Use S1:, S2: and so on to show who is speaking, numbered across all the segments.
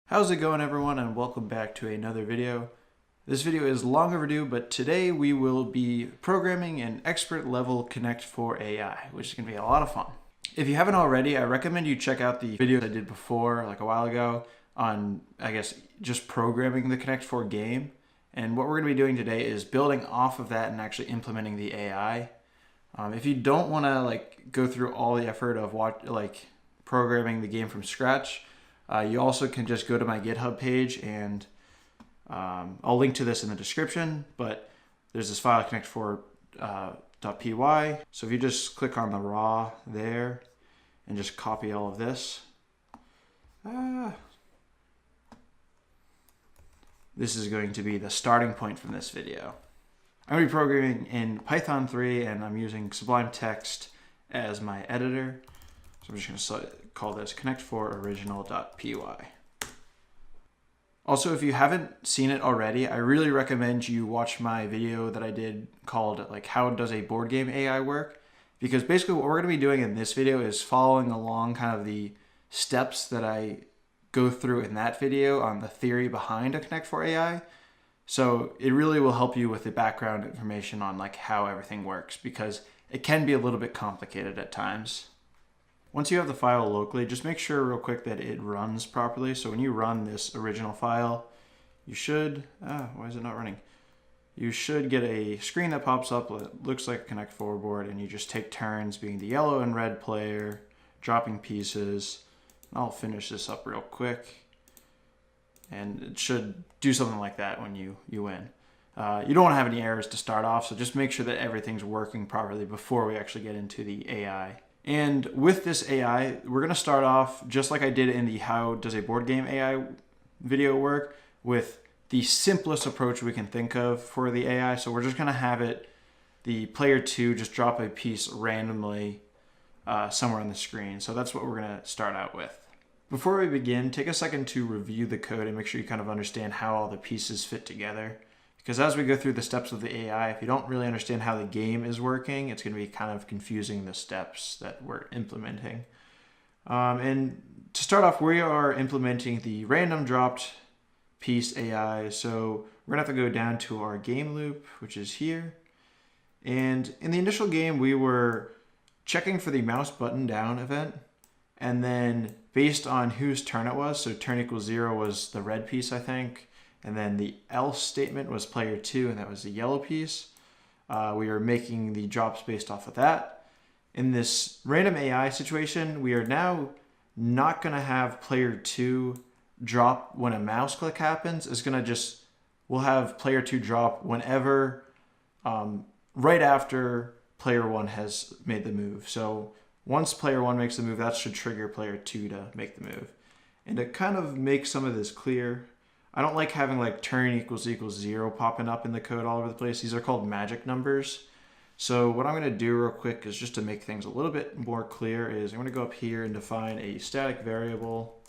S1: How's it going, everyone, and welcome back to another video. This video is long overdue, but today we will be programming an expert level Connect for AI, which is going to be a lot of fun. If you haven't already, I recommend you check out the video I did before, like a while ago, on, just programming the Connect 4 game. And what we're going to be doing today is building off of that and actually implementing the AI. If you don't want to go through all the effort of programming the game from scratch, you also can just go to my GitHub page, and I'll link to this in the description, but there's this file connect4.py. So if you just click on the raw there and just copy all of this, this is going to be the starting point from this video. I'm going to be programming in Python 3, and I'm using Sublime Text as my editor. So I'm just going to call this connect4original.py. Also, if you haven't seen it already, I really recommend you watch my video that I did called How Does a Board Game AI Work? Because basically what we're going to be doing in this video is following along kind of the steps that I go through in that video on the theory behind a Connect 4 AI. So it really will help you with the background information on how everything works, because it can be a little bit complicated at times. Once you have the file locally, just make sure real quick that it runs properly. So when you run this original file, you should, why is it not running? You should get a screen that pops up that looks like a Connect 4 board, and you just take turns being the yellow and red player, dropping pieces. I'll finish this up real quick. And it should do something like that when you win. You don't want to have any errors to start off, so just make sure that everything's working properly before we actually get into the AI. And with this AI, we're going to start off just like I did in the How Does a Board Game AI video work, with the simplest approach we can think of for the AI. So we're just going to have the player 2 just drop a piece randomly somewhere on the screen. So that's what we're going to start out with. Before we begin, take a second to review the code and make sure you kind of understand how all the pieces fit together. Because as we go through the steps of the AI, if you don't really understand how the game is working, it's going to be kind of confusing the steps that we're implementing. And to start off, we are implementing the random dropped piece AI. So we're going to have to go down to our game loop, which is here. And in the initial game, we were checking for the mouse button down event. And then based on whose turn it was, so turn equals 0 was the red piece, I think. And then the else statement was player 2, and that was the yellow piece. We are making the drops based off of that. In this random AI situation, we are now not going to have player 2 drop when a mouse click happens. We'll have player 2 drop whenever, right after player 1 has made the move. So once player 1 makes the move, that should trigger player 2 to make the move. And to kind of make some of this clear, I don't like having turn equals 0 popping up in the code all over the place. These are called magic numbers. So what I'm going to do real quick is, just to make things a little bit more clear, is I'm going to go up here and define a static variable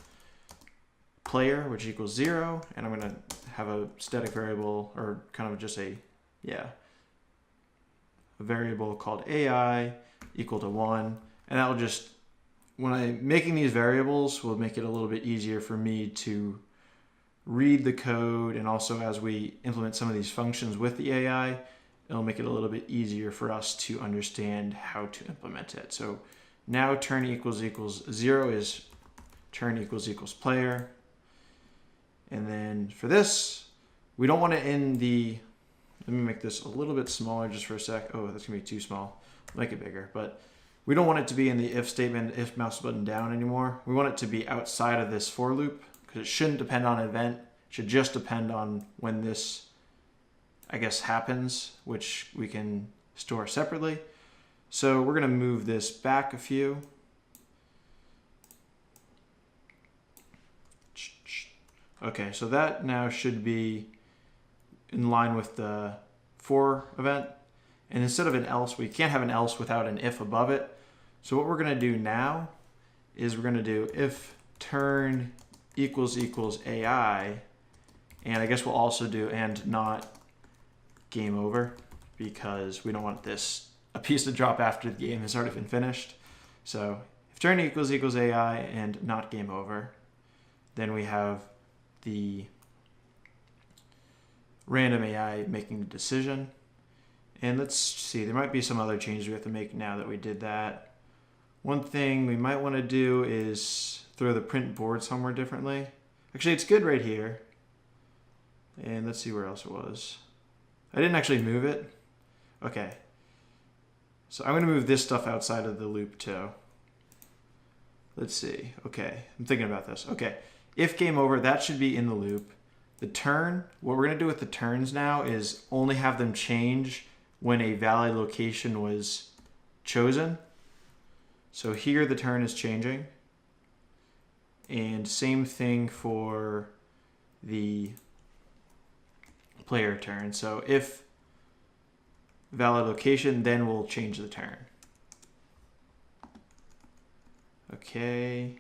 S1: player, which equals 0. And I'm going to have a static variable, or kind of just a variable called AI equal to 1. And that will just, when I'm making these variables, will make it a little bit easier for me to read the code, and also as we implement some of these functions with the AI, it'll make it a little bit easier for us to understand how to implement it. So now turn equals 0 is turn equals player. And then for this, we don't want to end the, let me make this a little bit smaller just for a sec. Oh, that's gonna be too small. Make it bigger, but we don't want it to be in the if statement, if mouse button down anymore. We want it to be outside of this for loop, because it shouldn't depend on an event. It should just depend on when this, happens, which we can store separately. So we're going to move this back a few. Okay, so that now should be in line with the for event. And instead of an else, we can't have an else without an if above it. So what we're going to do now is we're going to do if turn equals AI, and I guess we'll also do and not game over, because we don't want a piece to drop after the game has already been finished. So if turn equals AI and not game over, then we have the random AI making the decision. And let's see, there might be some other changes we have to make now that we did that. One thing we might want to do is throw the print board somewhere differently. Actually, it's good right here. And let's see where else it was. I didn't actually move it. Okay. So I'm going to move this stuff outside of the loop too. Let's see. Okay, I'm thinking about this. Okay, if game over, that should be in the loop. The turn, what we're going to do with the turns now is only have them change when a valid location was chosen. So here the turn is changing. And same thing for the player turn. So if valid location, then we'll change the turn. Okay.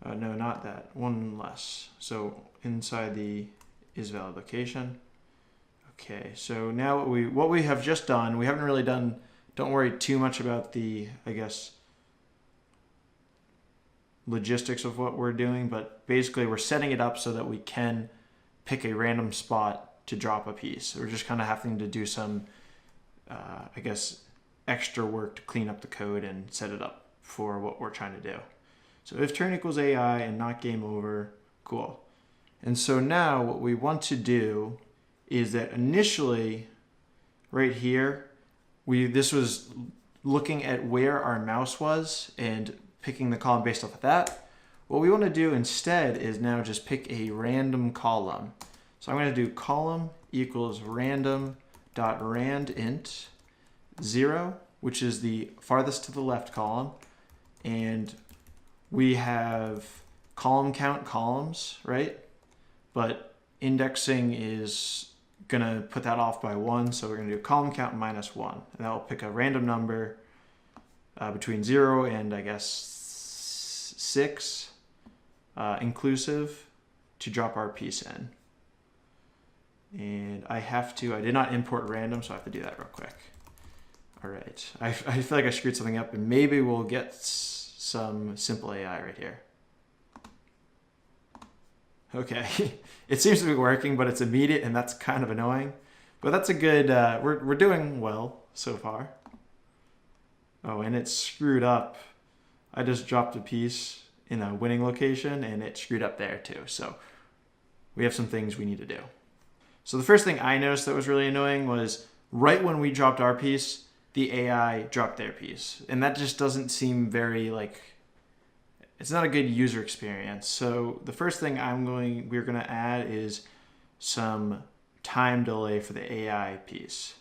S1: No, not that. One less. So inside the is valid location. Okay. So now what we have just done, we haven't really done. Don't worry too much about the, I guess, logistics of what we're doing, but basically we're setting it up so that we can pick a random spot to drop a piece. We're just kind of having to do some, I guess, extra work to clean up the code and set it up for what we're trying to do. So if turn equals AI and not game over, cool. And so now what we want to do is that initially right here, this was looking at where our mouse was and picking the column based off of that. What we want to do instead is now just pick a random column. So I'm going to do column equals random.randint 0, which is the farthest to the left column. And we have column count columns, right? But indexing is going to put that off by 1. So we're going to do column count minus 1. And that will pick a random number between 0 and, I guess, 6 inclusive to drop our piece in. And I did not import random, so I have to do that real quick. All right, I feel like I screwed something up, and maybe we'll get some simple AI right here. Okay, it seems to be working, but it's immediate, and that's kind of annoying. But that's a good, we're doing well so far. Oh, and it's screwed up. I just dropped a piece in a winning location, and it screwed up there too. So we have some things we need to do. So the first thing I noticed that was really annoying was right when we dropped our piece, the AI dropped their piece. And that just doesn't seem very, it's not a good user experience. So the first thing we're going to add is some time delay for the AI piece.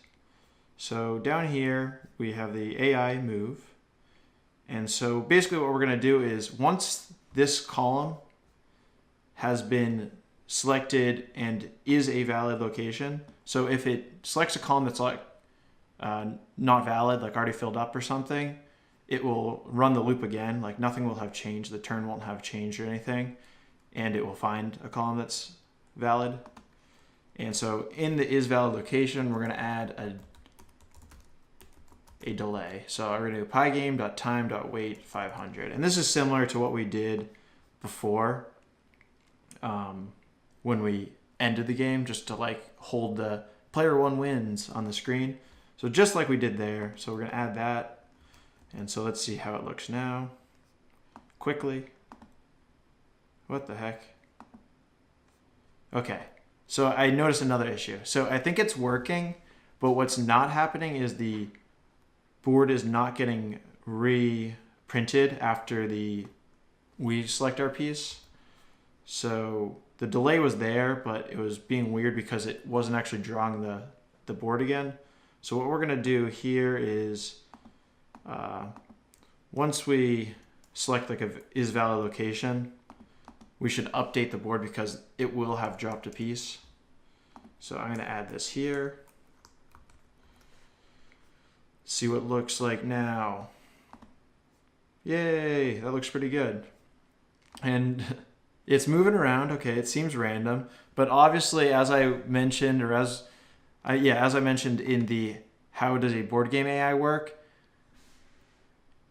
S1: So down here, we have the AI move. And so basically what we're going to do is once this column has been selected and is a valid location, so if it selects a column that's not valid, like already filled up or something, it will run the loop again. Like nothing will have changed. The turn won't have changed or anything. And it will find a column that's valid. And so in the is valid location, we're going to add a delay. So we're going to do pygame.time.wait 500. And this is similar to what we did before when we ended the game, just to hold the player 1 wins on the screen. So just like we did there. So we're going to add that. And so let's see how it looks now. Quickly. What the heck? Okay. So I noticed another issue. So I think it's working, but what's not happening is the board is not getting reprinted after we select our piece. So the delay was there, but it was being weird because it wasn't actually drawing the board again. So what we're going to do here is once we select a is valid location, we should update the board because it will have dropped a piece. So I'm going to add this here. See what it looks like now. Yay, that looks pretty good. And it's moving around. Okay, it seems random, but obviously, as I mentioned, as I mentioned in the how does a board game AI work,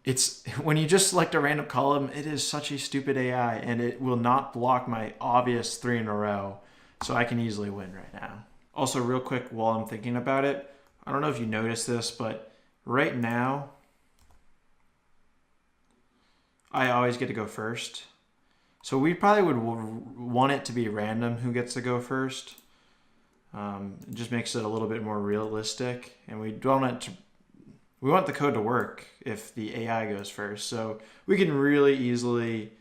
S1: it's when you just select a random column, it is such a stupid AI, and it will not block my obvious 3 in a row. So I can easily win right now. Also, real quick, while I'm thinking about it, I don't know if you noticed this, but right now, I always get to go first. So we probably would want it to be random who gets to go first. It just makes it a little bit more realistic, and we want the code to work if the AI goes first. So we can really easily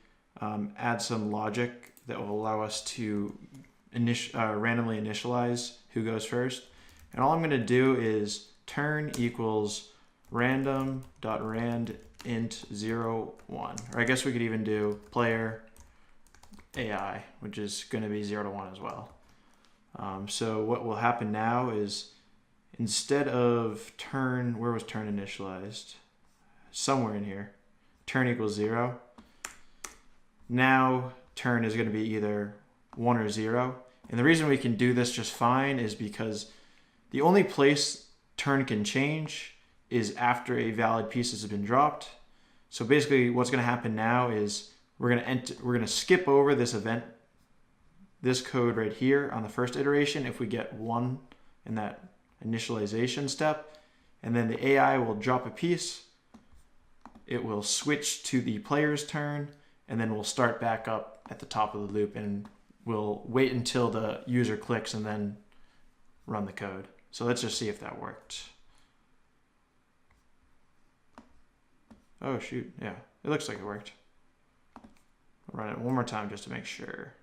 S1: add some logic that will allow us to randomly initialize who goes first. And all I'm going to do is turn equals random.rand int 0, 1. Or I guess we could even do player AI, which is going to be 0 to 1 as well. So what will happen now is instead of turn, where was turn initialized? Somewhere in here. Turn equals 0. Now turn is going to be either 1 or 0. And the reason we can do this just fine is because the only place turn can change is after a valid piece has been dropped. So basically what's going to happen now is we're going to skip over this event, this code right here on the first iteration if we get 1 in that initialization step, and then the AI will drop a piece, it will switch to the player's turn, and then we'll start back up at the top of the loop, and we'll wait until the user clicks and then run the code. So let's just see if that worked. Oh shoot, yeah, it looks like it worked. I'll run it one more time just to make sure.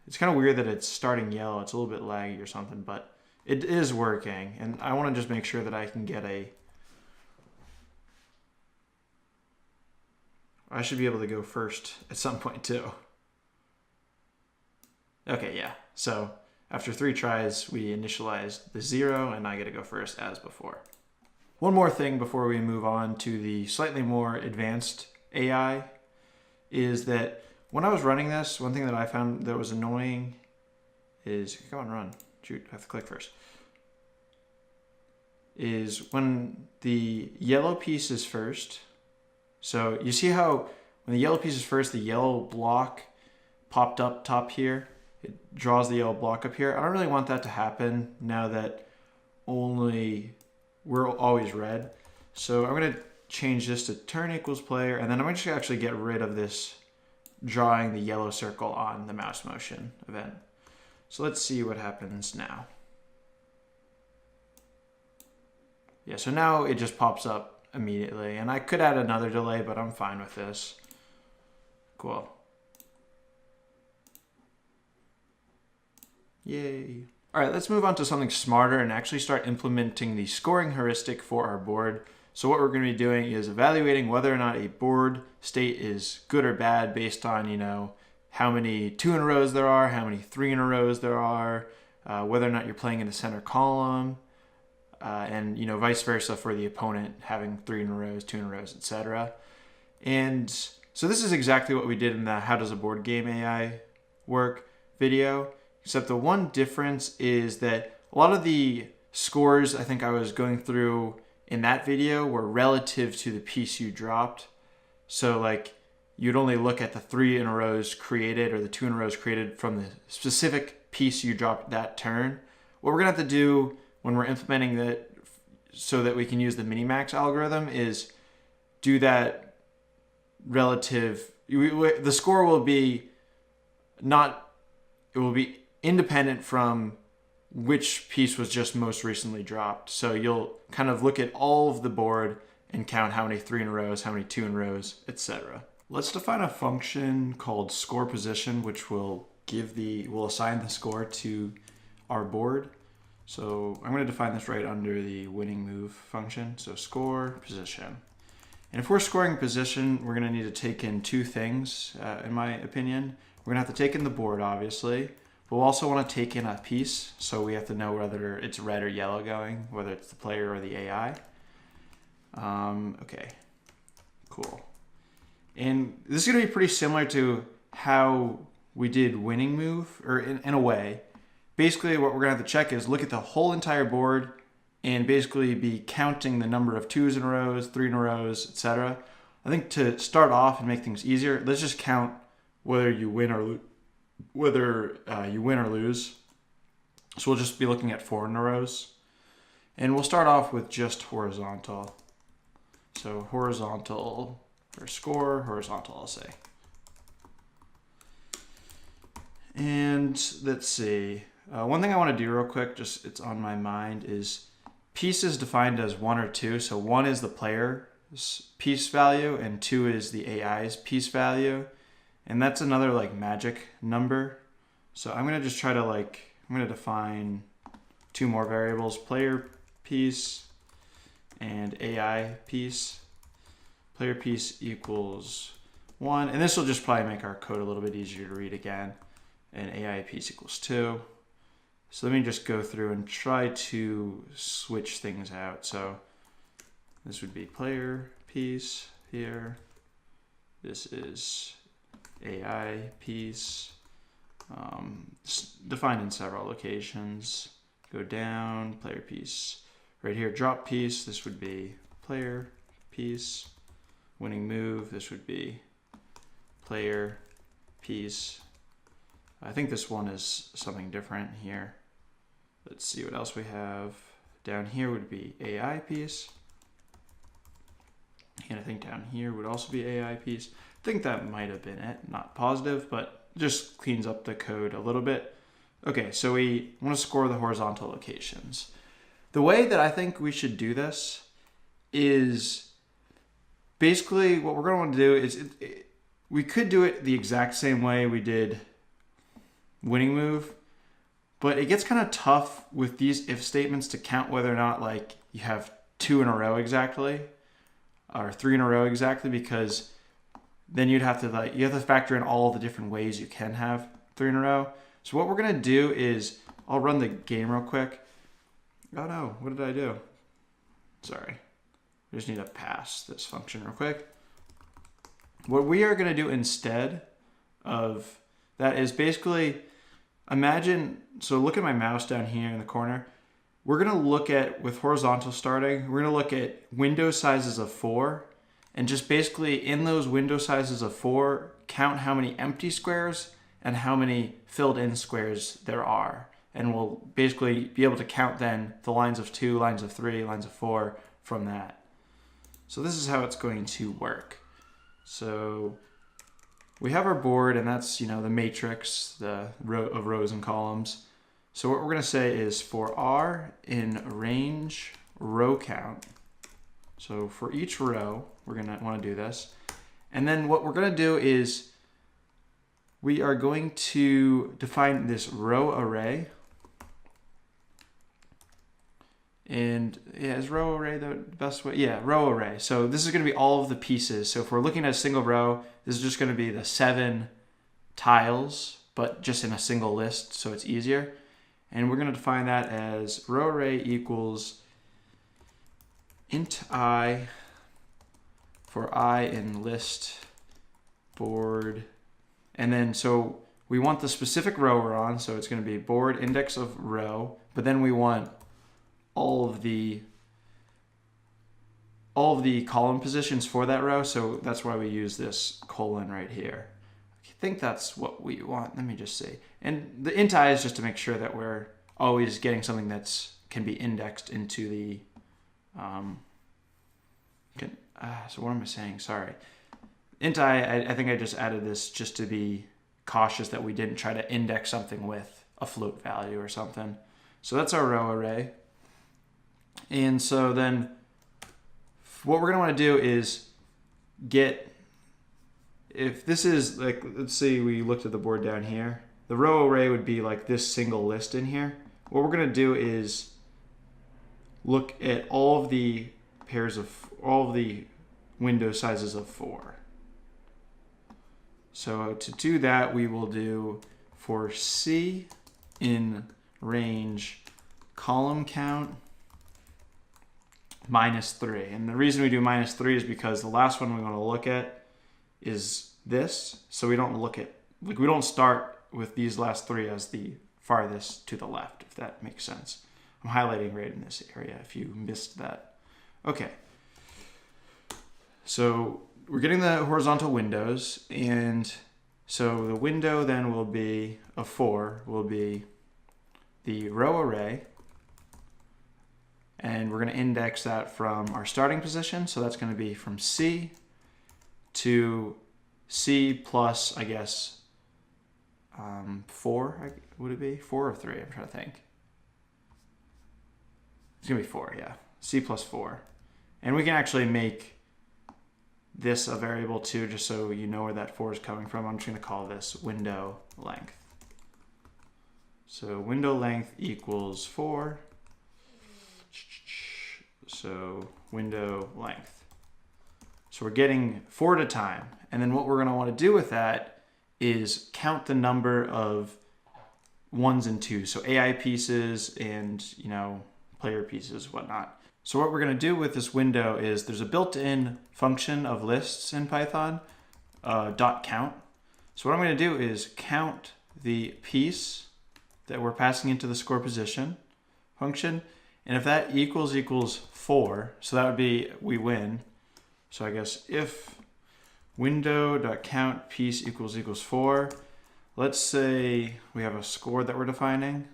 S1: It's kind of weird that it's starting yellow. It's a little bit laggy or something, but it is working. And I want to just make sure that I can get I should be able to go first at some point too. Okay, yeah. So after 3 tries, we initialized the 0, and I get to go first as before. One more thing before we move on to the slightly more advanced AI is that when I was running this, one thing that I found that was annoying is, come on, run. Shoot, I have to click first. Is when the yellow piece is first. So you see how when the yellow piece is first, the yellow block popped up top here. It draws the yellow block up here. I don't really want that to happen now that we're always red. So I'm going to change this to turn equals player, and then I'm going to actually get rid of this drawing the yellow circle on the mouse motion event. So let's see what happens now. Yeah, so now it just pops up immediately, and I could add another delay, but I'm fine with this. Cool. Yay. All right, let's move on to something smarter and actually start implementing the scoring heuristic for our board. So what we're going to be doing is evaluating whether or not a board state is good or bad based on, how many 2 in a rows there are, how many 3 in a rows there are, whether or not you're playing in the center column, and vice versa for the opponent having 3 in a rows, 2 in a rows, etc. And so this is exactly what we did in the How Does a Board Game AI Work video, except the one difference is that a lot of the scores I think I was going through in that video were relative to the piece you dropped. So like you'd only look at the 3 in a rows created or the 2 in a rows created from the specific piece you dropped that turn. What we're gonna have to do when we're implementing that so that we can use the minimax algorithm is do that relative. The score will be it will be independent from which piece was just most recently dropped. So you'll kind of look at all of the board and count how many 3 in rows, how many 2 in rows, etc. Let's define a function called score position, which will assign the score to our board. So I'm going to define this right under the winning move function. So score position. And if we're scoring position, we're going to need to take in 2 things, in my opinion. We're going to have to take in the board, obviously. But we'll also want to take in a piece, so we have to know whether it's red or yellow going, whether it's the player or the AI. Okay, cool. And this is going to be pretty similar to how we did winning move, or in a way. Basically, what we're going to have to check is look at the whole entire board and basically be counting the number of 2s in rows, 3 in rows, etc. I think to start off and make things easier, let's just count whether you win or lose. So we'll just be looking at 4 in the rows. And we'll start off with just horizontal. So horizontal for score, horizontal I'll say. And let's see. One thing I want to do real quick, just it's on my mind, is piece is defined as 1 or 2. So 1 is the player's piece value and 2 is the AI's piece value. And that's another like magic number. So I'm going to just try to I'm going to define 2 more variables, player piece and AI piece. Player piece equals 1. And this will just probably make our code a little bit easier to read again. And AI piece equals 2. So let me just go through and try to switch things out. So this would be player piece here. This is AI piece. Defined in several locations. Go down, player piece. Right here, drop piece. This would be player piece. Winning move. This would be player piece. I think this one is something different here. Let's see what else we have. Down here would be AI piece. And I think down here would also be AI piece. I think that might have been it. Not positive, but just cleans up the code a little bit. Okay, so we want to score the horizontal locations. The way that I think we should do this is basically what we're going to want to do is we could do it the exact same way we did winning move, but it gets kind of tough with these if statements to count whether or not like you have 2 in a row exactly or 3 in a row exactly, because then you'd have to you have to factor in all the different ways you can have 3 in a row. So what we're gonna do is I'll run the game real quick. Oh no, what did I do? Sorry, we just need to pass this function real quick. What we are gonna do instead of that is basically imagine, so look at my mouse down here in the corner. We're going to look at, with horizontal starting, we're going to look at window sizes of 4 and just basically in those window sizes of 4, count how many empty squares and how many filled in squares there are. And we'll basically be able to count then the lines of 2, lines of 3, lines of 4 from that. So this is how it's going to work. So we have our board, and that's, the matrix, the row of rows and columns. So what we're going to say is for R in range row count. So for each row, we're going to want to do this. And then what we're going to do is we are going to define this row array. And yeah, is row array the best way? Yeah, row array. So this is going to be all of the pieces. So if we're looking at a single row, this is just going to be the 7 tiles, but just in a single list, so it's easier. And we're going to define that as row array equals int I for I in list board. And then so we want the specific row we're on, so it's going to be board index of row, but then we want all of the column positions for that row, so that's why we use this colon right here. I think that's what we want. Let me just see. And the int I is just to make sure that we're always getting something that's can be indexed into the so what am I saying? Sorry. Int I think I just added this just to be cautious that we didn't try to index something with a float value or something. So that's our row array. And so then what we're going to want to do is get, if this is like, let's say we looked at the board down here, the row array would be like this single list in here. What we're going to do is look at all of the pairs of, all of the window sizes of 4. So to do that, we will do for C in range column count -3. And the reason we do -3 is because the last one we want to look at is this. So we don't look at, like, we don't start with these last 3 as the farthest to the left, if that makes sense. I'm highlighting right in this area if you missed that. Okay. So we're getting the horizontal windows, and so the window then will be of 4 will be the row array, and we're going to index that from our starting position. So that's going to be from C to C plus, I guess, 4, would it be? 4 or 3? I'm trying to think. It's going to be 4, yeah. C plus 4. And we can actually make this a variable too, just so you know where that 4 is coming from. I'm just going to call this window length. So window length equals 4. So window length. So we're getting 4 at a time. And then what we're going to want to do with that is count the number of 1s and 2s. So AI pieces and, player pieces, whatnot. So what we're going to do with this window is there's a built-in function of lists in Python, .count. So what I'm going to do is count the piece that we're passing into the score position function. And if that equals 4, so that would be we win. So I guess if window.count piece equals 4, let's say we have a score that we're defining.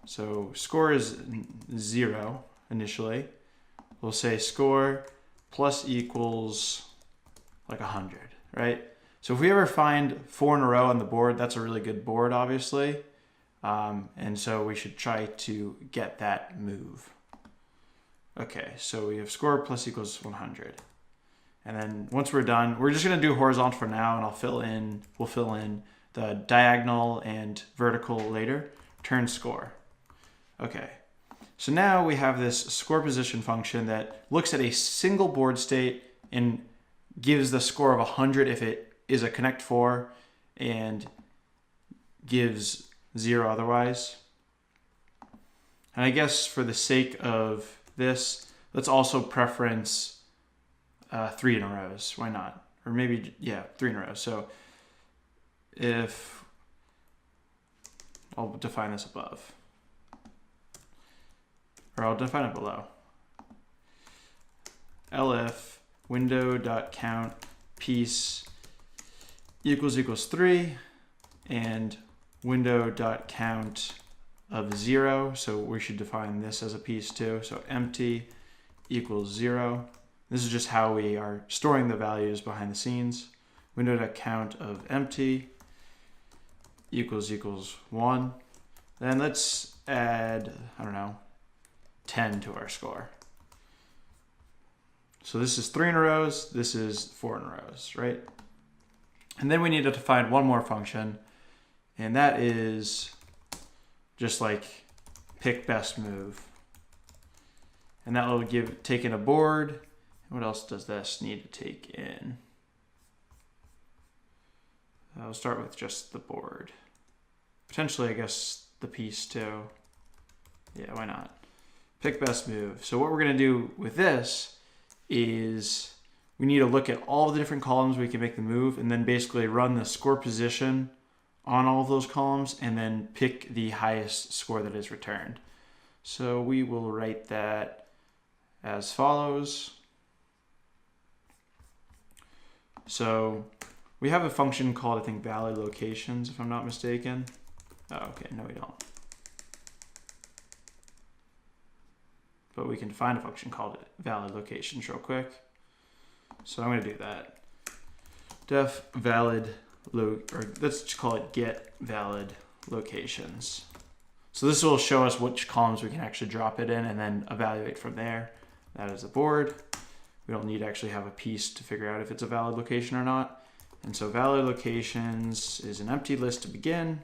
S1: So score is 0 initially. We'll say score plus equals like 100, right? So if we ever find 4 in a row on the board, that's a really good board, obviously. And so we should try to get that move. Okay, so we have score plus equals 100. And then once we're done, we're just going to do horizontal for now, and we'll fill in the diagonal and vertical later. Turn score. Okay, so now we have this score position function that looks at a single board state and gives the score of 100 if it is a connect 4, and gives 0 otherwise. And I guess for the sake of this, let's also preference 3 in a row. Why not? Or maybe, 3 in a row. So if I'll define this above, or I'll define it below. elif window.count piece equals 3 and window.count of 0. So we should define this as a piece too. So empty equals 0. This is just how we are storing the values behind the scenes. Window.count of empty equals 1. Then let's add, 10 to our score. So this is 3 in a row, this is 4 in a row, right? And then we need to define one more function, and that is just like pick best move. And that will take in a board. What else does this need to take in? I'll start with just the board. Potentially, I guess, the piece too. Yeah, why not? Pick best move. So what we're going to do with this is we need to look at all the different columns we can make the move, and then basically run the score position on all of those columns, and then pick the highest score that is returned. So we will write that as follows. So we have a function called, I think, valid locations, if I'm not mistaken. Oh, okay, no we don't. But we can define a function called valid locations real quick. So I'm going to do that. Def valid or let's just call it get valid locations. So this will show us which columns we can actually drop it in, and then evaluate from there. That is the board. We don't need to actually have a piece to figure out if it's a valid location or not. And so valid locations is an empty list to begin.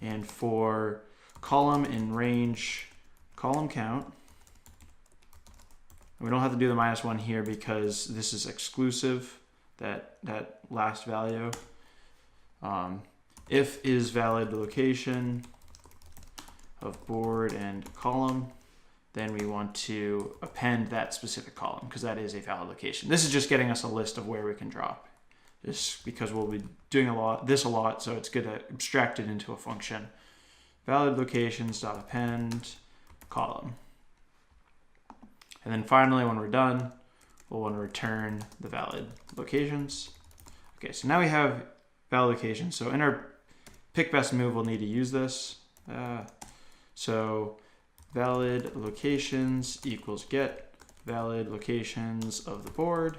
S1: And for column and range column count, we don't have to do the -1 here because this is exclusive, that last value. If is valid location of board and column, then we want to append that specific column because that is a valid location. This is just getting us a list of where we can drop. Just because we'll be doing this a lot, so it's good to abstract it into a function. Valid locations.append column. And then finally, when we're done, we'll want to return the valid locations. Okay, so now we have valid locations. So in our pick best move, we'll need to use this. So valid locations equals get valid locations of the board.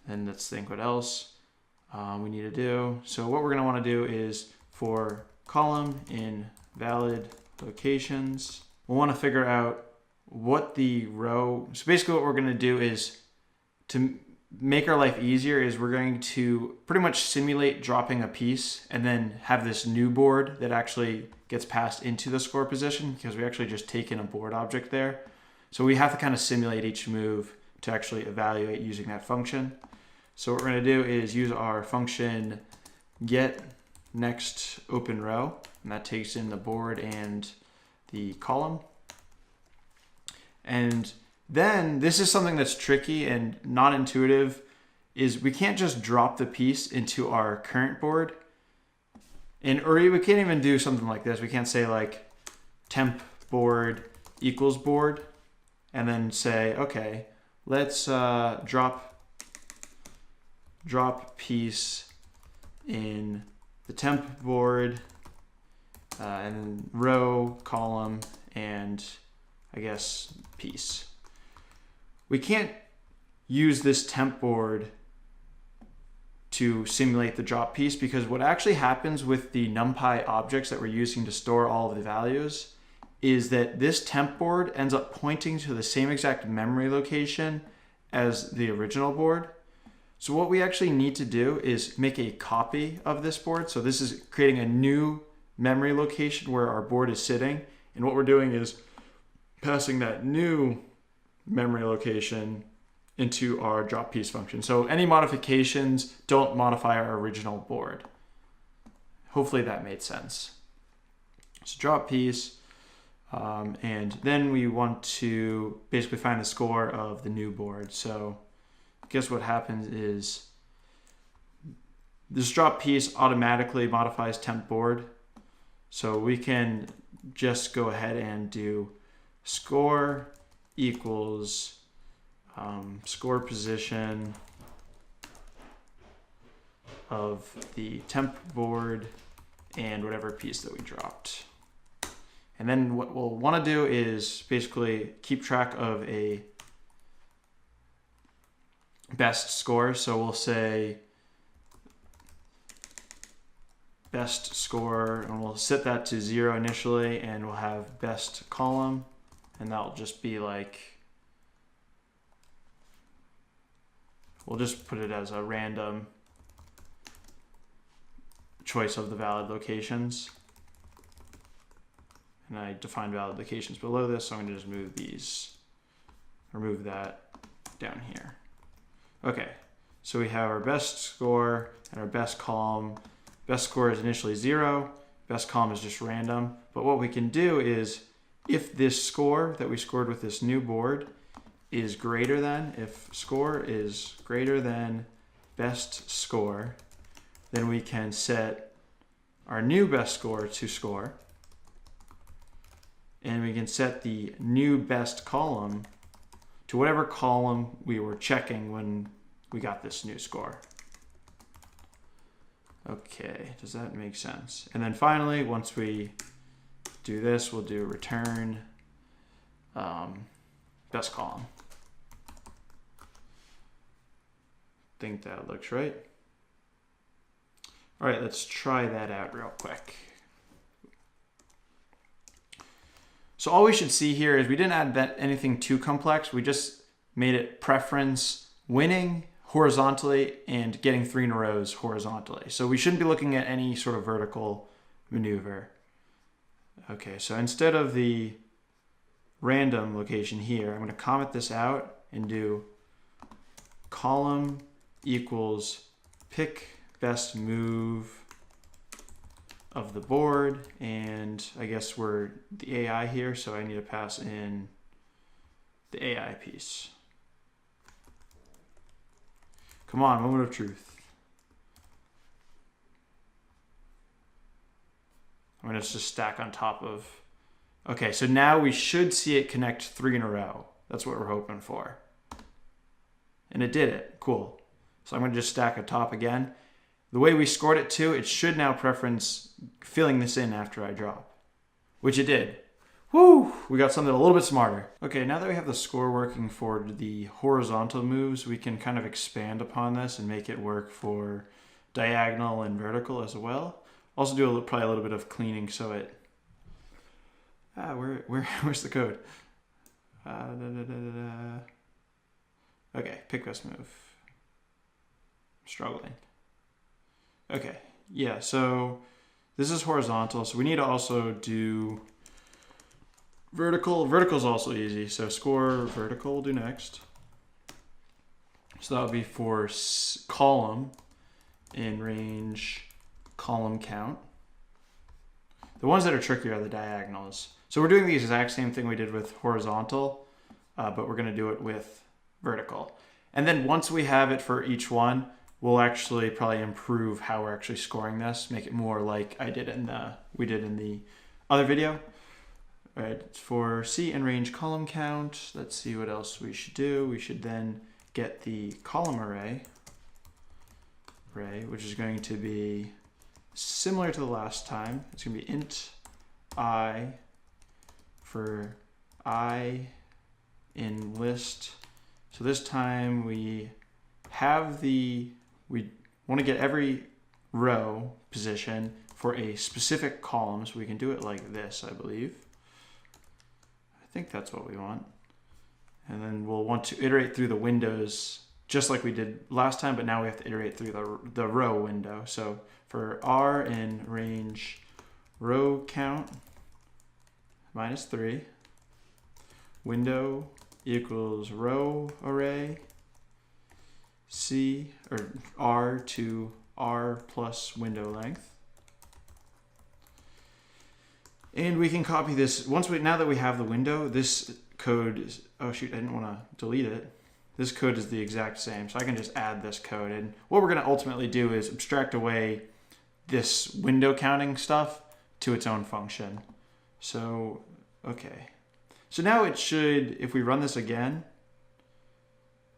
S1: And let's think what else we need to do. So what we're going to want to do is for column in valid locations, we'll want to figure out what the row. So basically what we're going to do is to make our life easier is we're going to pretty much simulate dropping a piece and then have this new board that actually gets passed into the score position because we actually just taken a board object there. So we have to kind of simulate each move to actually evaluate using that function. So what we're going to do is use our function get next open row, and that takes in the board and the column. And then this is something that's tricky and not intuitive, is we can't just drop the piece into our current board. Or we can't even do something like this. We can't say like temp board equals board and then say, okay, let's drop piece in the temp board and then row, column, and I guess piece. We can't use this temp board to simulate the drop piece because what actually happens with the NumPy objects that we're using to store all of the values is that this temp board ends up pointing to the same exact memory location as the original board. So what we actually need to do is make a copy of this board. So this is creating a new memory location where our board is sitting. And what we're doing is passing that new memory location into our drop piece function. So any modifications don't modify our original board. Hopefully that made sense. So drop piece, and then we want to basically find the score of the new board. So I guess what happens is this drop piece automatically modifies temp board. So we can just go ahead and do score equals score position of the temp board and whatever piece that we dropped. And then what we'll want to do is basically keep track of a best score. So we'll say best score, and we'll set that to 0 initially, and we'll have best column, and that'll just be like, we'll just put it as a random choice of the valid locations. And I define valid locations below this, so I'm going to just remove that down here. Okay, so we have our best score and our best column. Best score is initially 0, best column is just random. But what we can do is, if this score that we scored with this new board is greater than, if score is greater than best score, then we can set our new best score to score. And we can set the new best column to whatever column we were checking when we got this new score. Okay, does that make sense? And then finally, once we do this, we'll do return best column. I think that looks right. All right, let's try that out real quick. So all we should see here is we didn't add anything too complex. We just made it preference winning horizontally and getting 3 in a row horizontally. So we shouldn't be looking at any sort of vertical maneuver. Okay, so instead of the random location here, I'm going to comment this out and do column equals pick best move of the board, and I guess we're the AI here, so I need to pass in the AI piece. Come on, moment of truth. I'm going to just stack on top of Okay, so now we should see it connect 3 in a row. That's what we're hoping for. And it did it. Cool. So I'm going to just stack a top again. The way we scored it too, it should now preference filling this in after I drop, which it did. Woo! We got something a little bit smarter. Okay, now that we have the score working for the horizontal moves, we can kind of expand upon this and make it work for diagonal and vertical as well. Also do probably a little bit of cleaning so it... where's the code? Okay, pick this move. I'm struggling. Okay, yeah, so this is horizontal, so we need to also do vertical. Vertical is also easy, so score vertical we'll do next. So that would be for column in range column count. The ones that are trickier are the diagonals. So we're doing the exact same thing we did with horizontal, but we're going to do it with vertical. And then once we have it for each one, we'll actually probably improve how we're actually scoring this, make it more like we did in the other video. All right, for C and range column count, let's see what else we should do. We should then get the column array, which is going to be similar to the last time. It's going to be int I for I in list. So this time we want to get every row position for a specific column, so we can do it like this, I believe. I think that's what we want. And then we'll want to iterate through the windows just like we did last time, but now we have to iterate through the row window. So for R in range row count -3, window equals row array, C or R to R plus window length. And we can copy this now that we have the window, this code is, oh shoot, I didn't want to delete it. This code is the exact same, so I can just add this code. And what we're going to ultimately do is abstract away this window counting stuff to its own function. So, okay. So now it should, if we run this again,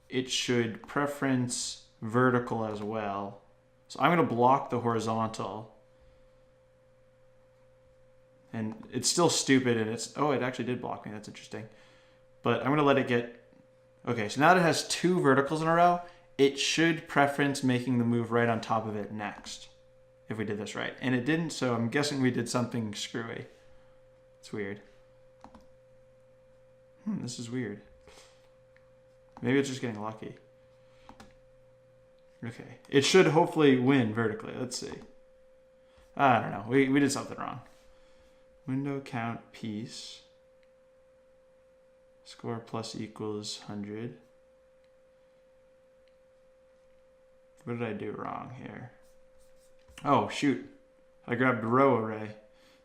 S1: it should preference vertical as well. So I'm going to block the horizontal. And it's still stupid, and it actually did block me. That's interesting. But I'm going to let it get... Okay, so now that it has 2 verticals in a row, it should preference making the move right on top of it next, if we did this right. And it didn't, so I'm guessing we did something screwy. It's weird. This is weird. Maybe it's just getting lucky. Okay, it should hopefully win vertically. Let's see. I don't know. We did something wrong. Window count piece. Score plus equals 100. What did I do wrong here? Oh, shoot. I grabbed row array.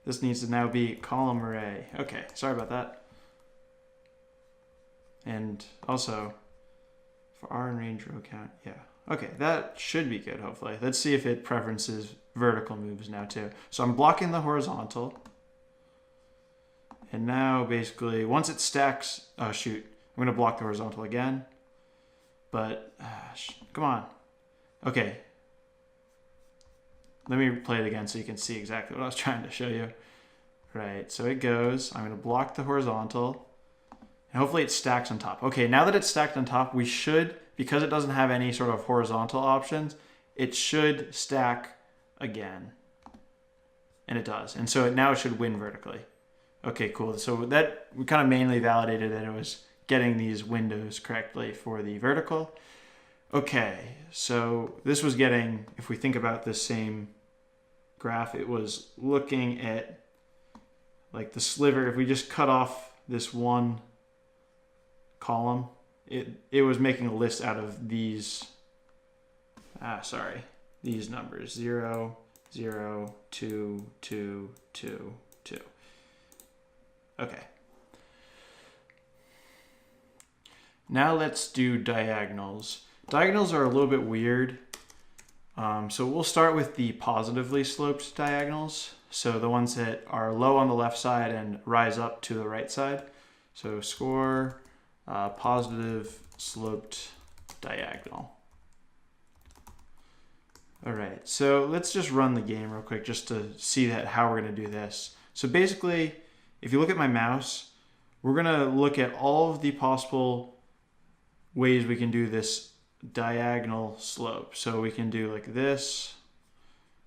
S1: This needs to now be column array. Okay, sorry about that. And also, for R and range row count, yeah. Okay, that should be good, hopefully. Let's see if it preferences vertical moves now too. So I'm blocking the horizontal. And now basically, once it stacks, oh shoot, I'm gonna block the horizontal again. But, come on. Okay. Let me play it again so you can see exactly what I was trying to show you. Right, so it goes, I'm gonna block the horizontal. And hopefully it stacks on top. Okay, now that it's stacked on top, we should, because it doesn't have any sort of horizontal options, it should stack again. And it does. And so now it should win vertically. Okay, cool. So that we kind of mainly validated that it was getting these windows correctly for the vertical. Okay, so this was getting, if we think about this same graph, it was looking at like the sliver. If we just cut off this one column, it was making a list out of these, these numbers, 0, 0, 2, 2, 2, 2. Okay. Now let's do diagonals. Diagonals are a little bit weird. So we'll start with the positively sloped diagonals. So the ones that are low on the left side and rise up to the right side. So score positive sloped diagonal. All right, so let's just run the game real quick just to see how we're going to do this. So basically, if you look at my mouse, we're going to look at all of the possible ways we can do this diagonal slope. So we can do like this,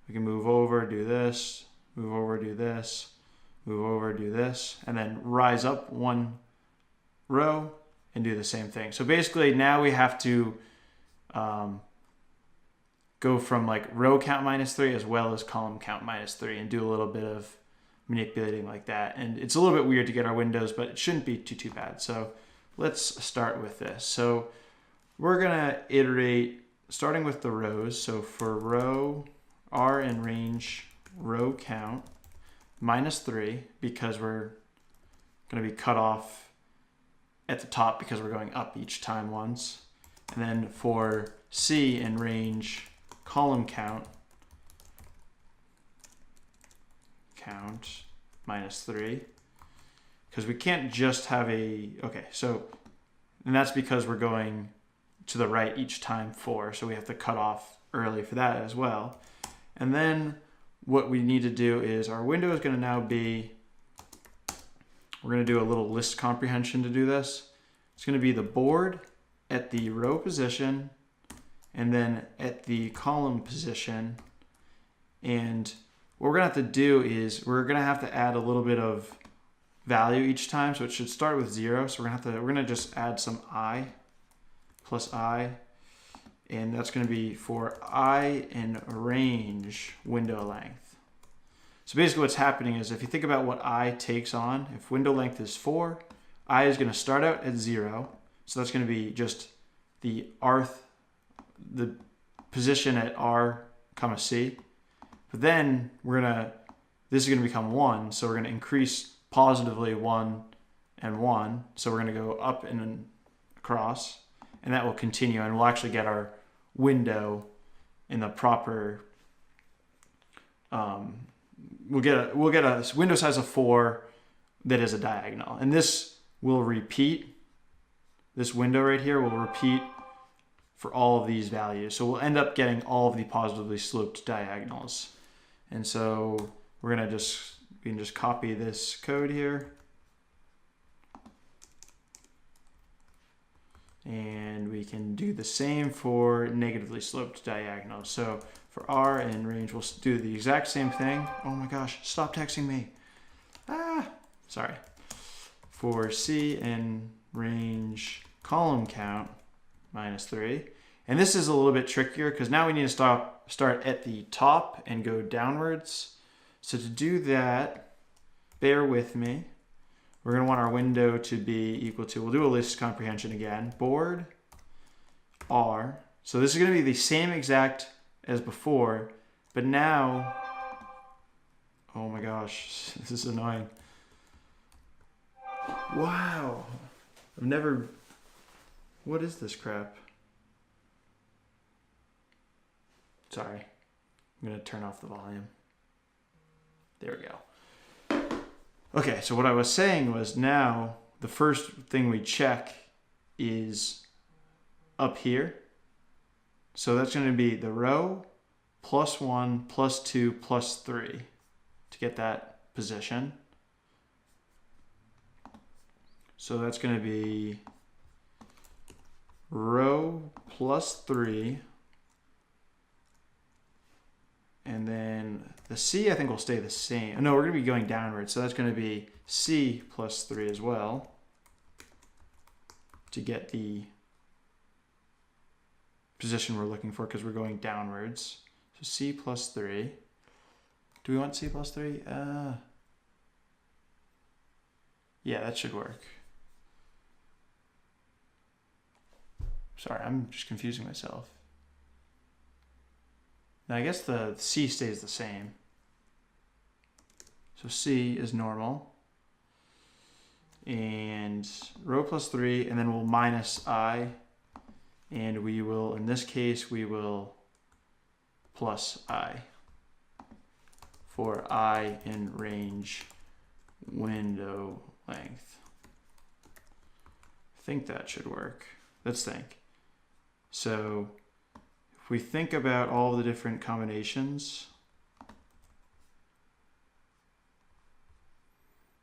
S1: we can move over, do this, move over, do this, move over, do this, and then rise up one row and do the same thing. So basically now we have to go from like row count -3 as well as column count -3 and do a little bit of manipulating like that. And it's a little bit weird to get our windows, but it shouldn't be too bad. So let's start with this. So we're gonna iterate starting with the rows. So for row R in range row count -3, because we're gonna be cut off at the top because we're going up each time once. And then for C in range column count -3, because we can't just have and that's because we're going to the right each time 4, so we have to cut off early for that as well. And then what we need to do is our window is going to now be, we're going to do a little list comprehension to do this. It's going to be the board at the row position and then at the column position. And what we're going to have to do is we're going to have to add a little bit of value each time. So it should start with 0. So we're going to just add some I plus I. And that's going to be for I in range window length. So basically what's happening is if you think about what I takes on, if window length is 4, I is going to start out at 0. So that's going to be just the position at R, comma C. But then this is going to become 1. So we're going to increase positively 1 and 1. So we're going to go up and across, and that will continue, and we'll actually get our window in the proper, we'll get a window size of 4 that is a diagonal. And this will repeat, this window right here will repeat for all of these values. So we'll end up getting all of the positively sloped diagonals. And so we're going to we can just copy this code here. And we can do the same for negatively sloped diagonals. So for R in range, we'll do the exact same thing. Oh my gosh, stop texting me. Sorry. For C in range column count -3. And this is a little bit trickier because now we need to start at the top and go downwards. So to do that, bear with me. We're going to want our window to be equal to, we'll do a list comprehension again, board R. So this is going to be the same exact as before, but now, oh my gosh, this is annoying. Wow. What is this crap? Sorry, I'm going to turn off the volume. There we go. Okay, so what I was saying was now the first thing we check is up here. So that's going to be the row +1 +2 +3 to get that position. So that's going to be row +3. And then the C, I think, will stay the same. No, we're going to be going downwards. So that's going to be C +3 as well to get the position we're looking for because we're going downwards. So C +3. Do we want C +3? Yeah, that should work. Sorry, I'm just confusing myself. Now I guess the C stays the same. So C is normal. And row +3, and then we'll minus I. And we will, in this case, we will plus I for I in range window length. I think that should work. Let's think. So if we think about all the different combinations,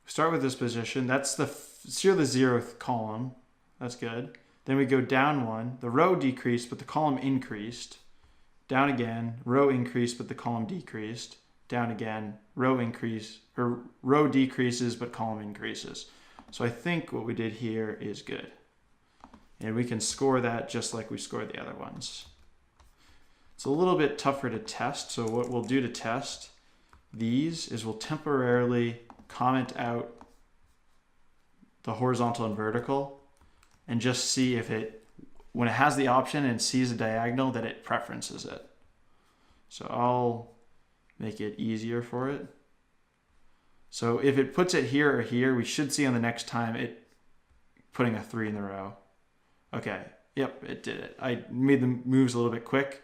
S1: start with this position. That's the 0th column. That's good. Then we go down one. The row decreased, but the column increased. Down again, row increased, but the column decreased. Down again, row increase, or row decreases, but column increases. So I think what we did here is good. And we can score that just like we scored the other ones. It's a little bit tougher to test. So what we'll do to test these is we'll temporarily comment out the horizontal and vertical and just see if it, when it has the option and sees a diagonal, that it preferences it. So I'll make it easier for it. So if it puts it here or here, we should see on the next time it putting a 3 in the row. Okay, yep, it did it. I made the moves a little bit quick,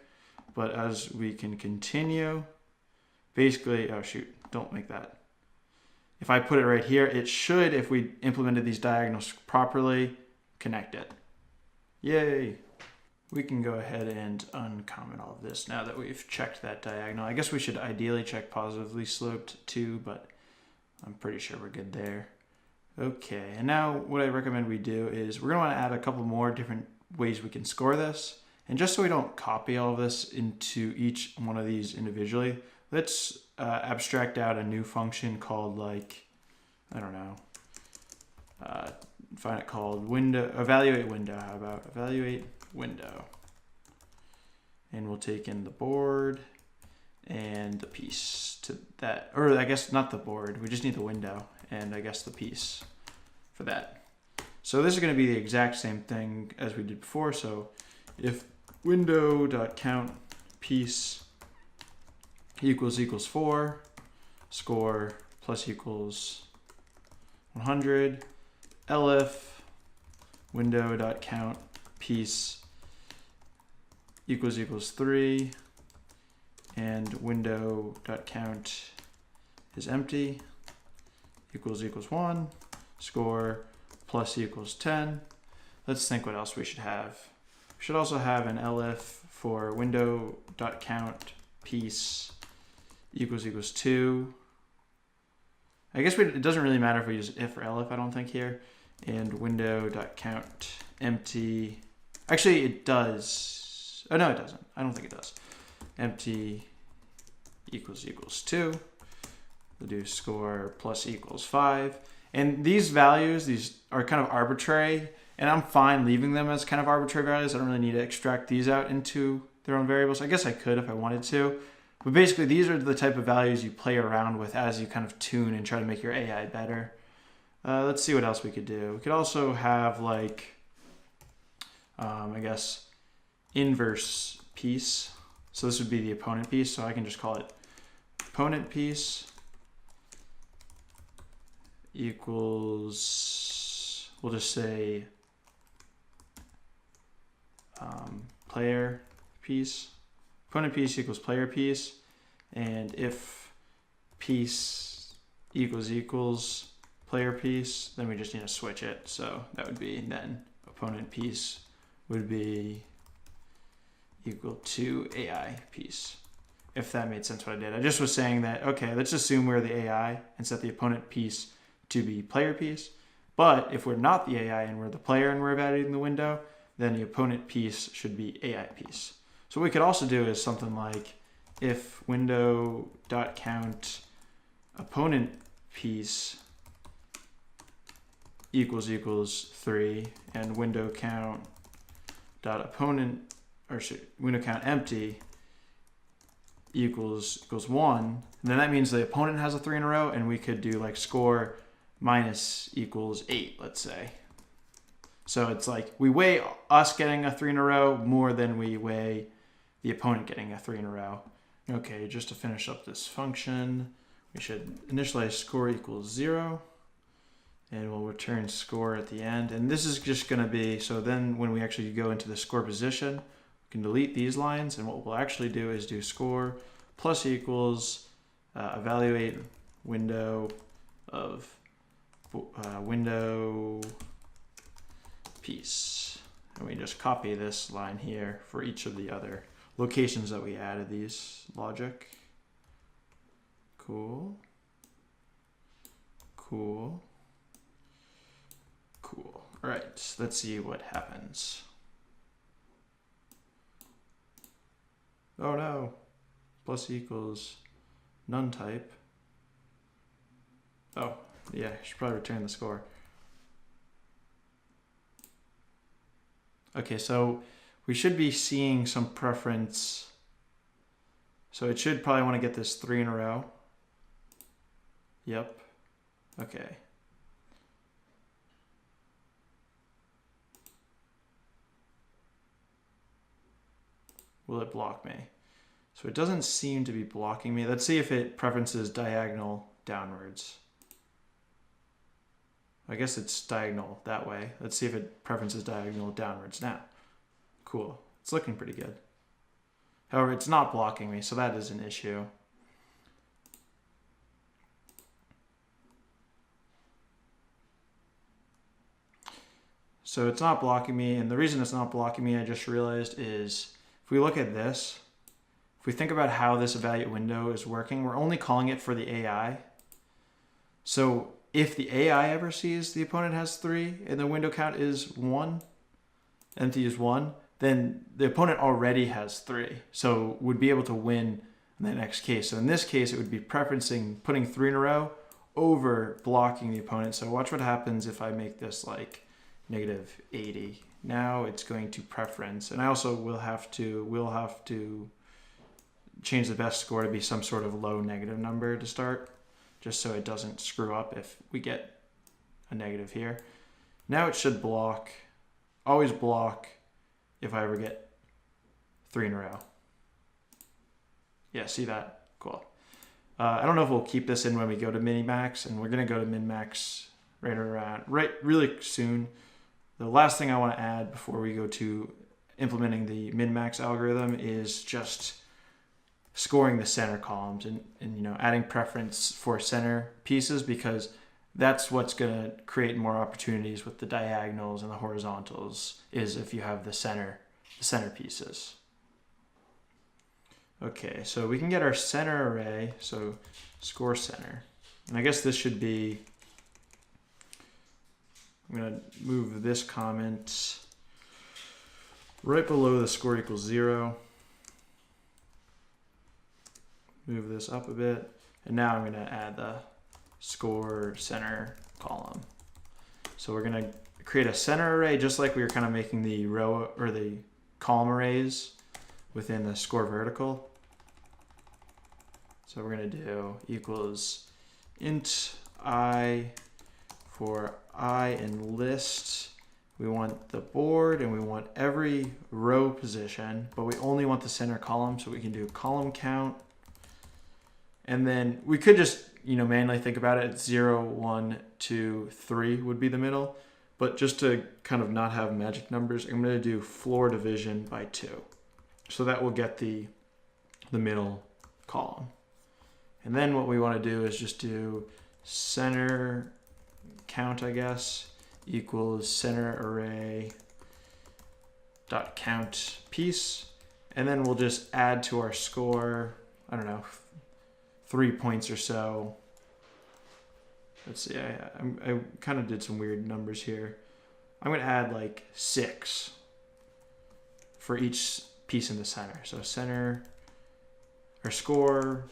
S1: but as we can continue, basically, oh shoot, don't make that. If I put it right here, it should, if we implemented these diagonals properly, connect it. Yay! We can go ahead and uncomment all of this now that we've checked that diagonal. I guess we should ideally check positively sloped too, but I'm pretty sure we're good there. Okay, and now what I recommend we do is we're going to want to add a couple more different ways we can score this. And just so we don't copy all of this into each one of these individually, let's abstract out a new function called, like, I don't know, find it called window, evaluate window. How about evaluate window? And we'll take in the board and the piece to that, or I guess not the board, we just need the window and I guess the piece for that. So this is going to be the exact same thing as we did before. So if window.count piece equals 4, score plus equals 100, elif window.count piece equals 3, and window.count is empty, equals 1, score plus equals 10. Let's think what else we should have. We should also have an elif for window.count piece equals 2. I guess it doesn't really matter if we use if or elif, I don't think, here. And window.count empty. Actually, it does. Oh, no, it doesn't. I don't think it does. Empty equals 2. We'll do score plus equals 5. And these values, these are kind of arbitrary, and I'm fine leaving them as kind of arbitrary values. I don't really need to extract these out into their own variables. I guess I could if I wanted to. But basically, these are the type of values you play around with as you kind of tune and try to make your AI better. Let's see what else we could do. We could also have, like, I guess, inverse piece. So this would be the opponent piece. So I can just call it opponent piece equals, we'll just say player piece. Opponent piece equals player piece. And if piece equals player piece, then we just need to switch it. So that would be then opponent piece would be equal to AI piece. If that made sense what I did. I just was saying that, okay, let's assume we're the AI and set the opponent piece to be player piece. But if we're not the AI and we're the player and we're evaluating the window, then the opponent piece should be AI piece. So what we could also do is something like if window.count opponent piece equals 3 and window count dot opponent, or window count empty equals 1, and then that means the opponent has a 3 in a row, and we could do like score minus equals 8, let's say. So it's like we weigh us getting a 3 in a row more than we weigh the opponent getting a 3 in a row. Okay, just to finish up this function, we should initialize score equals 0, and we'll return score at the end. And this is just going to be, so then when we actually go into the score position, we can delete these lines, and what we'll actually do is do score plus equals evaluate window of window piece. And we just copy this line here for each of the other locations that we added these logic. Cool. Cool. Cool. All right, let's see what happens. Oh no, plus equals none type. Oh, yeah, I should probably return the score. Okay, so we should be seeing some preference. So it should probably want to get this 3 in a row. Yep. Okay. Will it block me? So it doesn't seem to be blocking me. Let's see if it preferences diagonal downwards. I guess it's diagonal that way. Let's see if it preferences diagonal downwards now. Cool. It's looking pretty good. However, it's not blocking me, so that is an issue. So it's not blocking me, and the reason it's not blocking me, I just realized, is if we look at this, if we think about how this evaluate window is working, we're only calling it for the AI. So if the AI ever sees the opponent has 3 and the window count is 1, empty is 1, then the opponent already has 3. So would be able to win in the next case. So in this case, it would be preferencing putting 3 in a row over blocking the opponent. So watch what happens if I make this like -80. Now it's going to preference, and I also will have to change the best score to be some sort of low negative number to start, just so it doesn't screw up if we get a negative here. Now it should block, always block if I ever get 3 in a row. Yeah, see that? Cool. I don't know if we'll keep this in when we go to minimax, and we're going to go to minmax really soon. The last thing I want to add before we go to implementing the min-max algorithm is just scoring the center columns and you know, adding preference for center pieces, because that's what's going to create more opportunities with the diagonals and the horizontals, is if you have the center pieces. Okay, so we can get our center array, so score center. And I guess this should be, I'm going to move this comment right below the score equals 0. Move this up a bit. And now I'm going to add the score center column. So we're going to create a center array just like we were kind of making the row or the column arrays within the score vertical. So we're going to do equals int I for I in list. We want the board and we want every row position, but we only want the center column, so we can do column count. And then we could just, you know, manually think about it. 0, 1, 2, 3 would be the middle. But just to kind of not have magic numbers, I'm going to do floor division by 2. So that will get the middle column. And then what we want to do is just do center count, I guess, equals center array dot count piece. And then we'll just add to our score, I don't know, 3 points or so. Let's see, I kind of did some weird numbers here. I'm going to add like 6 for each piece in the center. So center, or score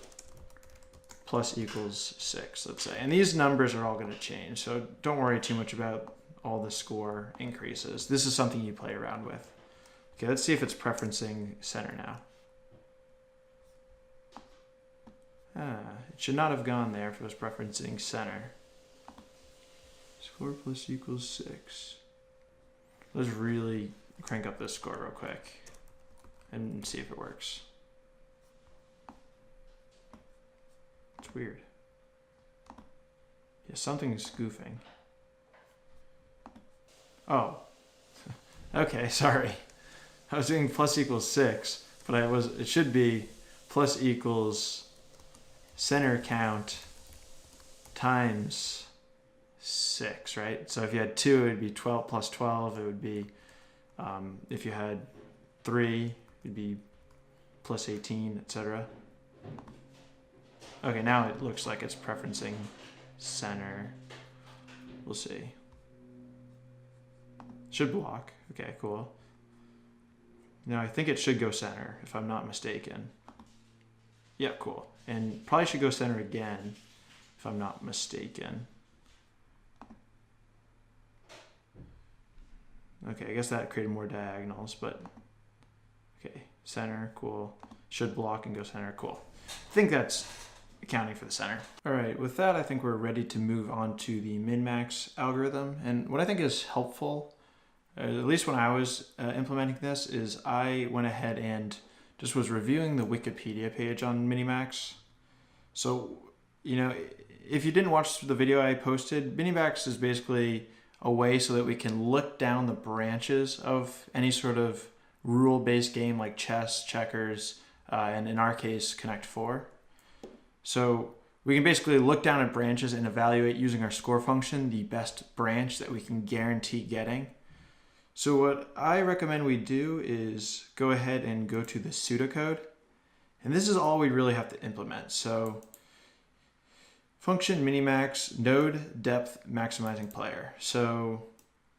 S1: plus equals 6, let's say. And these numbers are all going to change, so don't worry too much about all the score increases. This is something you play around with. Okay, let's see if it's preferencing center now. It should not have gone there if it was preferencing center. Score plus equals 6. Let's really crank up this score real quick and see if it works. It's weird. Yeah, something's goofing. Oh. Okay, sorry. I was doing plus equals 6, but it should be plus equals center count times 6, right? So if you had 2, it would be 12 plus 12. It would be, if you had 3, it would be plus 18, etc. Okay, now it looks like it's preferencing center. We'll see. Should block. Okay, cool. Now I think it should go center, if I'm not mistaken. Yeah, cool. And probably should go center again, if I'm not mistaken. Okay, I guess that created more diagonals, but okay, center, cool. Should block and go center, cool. I think that's accounting for the center. All right, with that, I think we're ready to move on to the min-max algorithm. And what I think is helpful, at least when I was implementing this, is I went ahead and just was reviewing the Wikipedia page on minimax. So, you know, if you didn't watch the video I posted, minimax is basically a way so that we can look down the branches of any sort of rule-based game like chess, checkers, and in our case, Connect 4. So we can basically look down at branches and evaluate using our score function the best branch that we can guarantee getting. So what I recommend we do is go ahead and go to the pseudocode. And this is all we really have to implement. So function minimax node depth maximizing player. So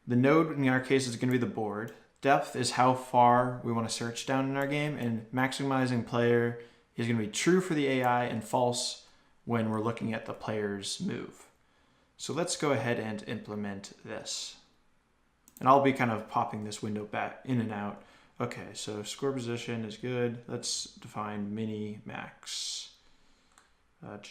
S1: the node in our case is going to be the board. Depth is how far we want to search down in our game, and maximizing player is going to be true for the AI and false when we're looking at the player's move. So let's go ahead and implement this. And I'll be kind of popping this window back in and out. Okay, so score position is good. Let's define mini-max. Okay.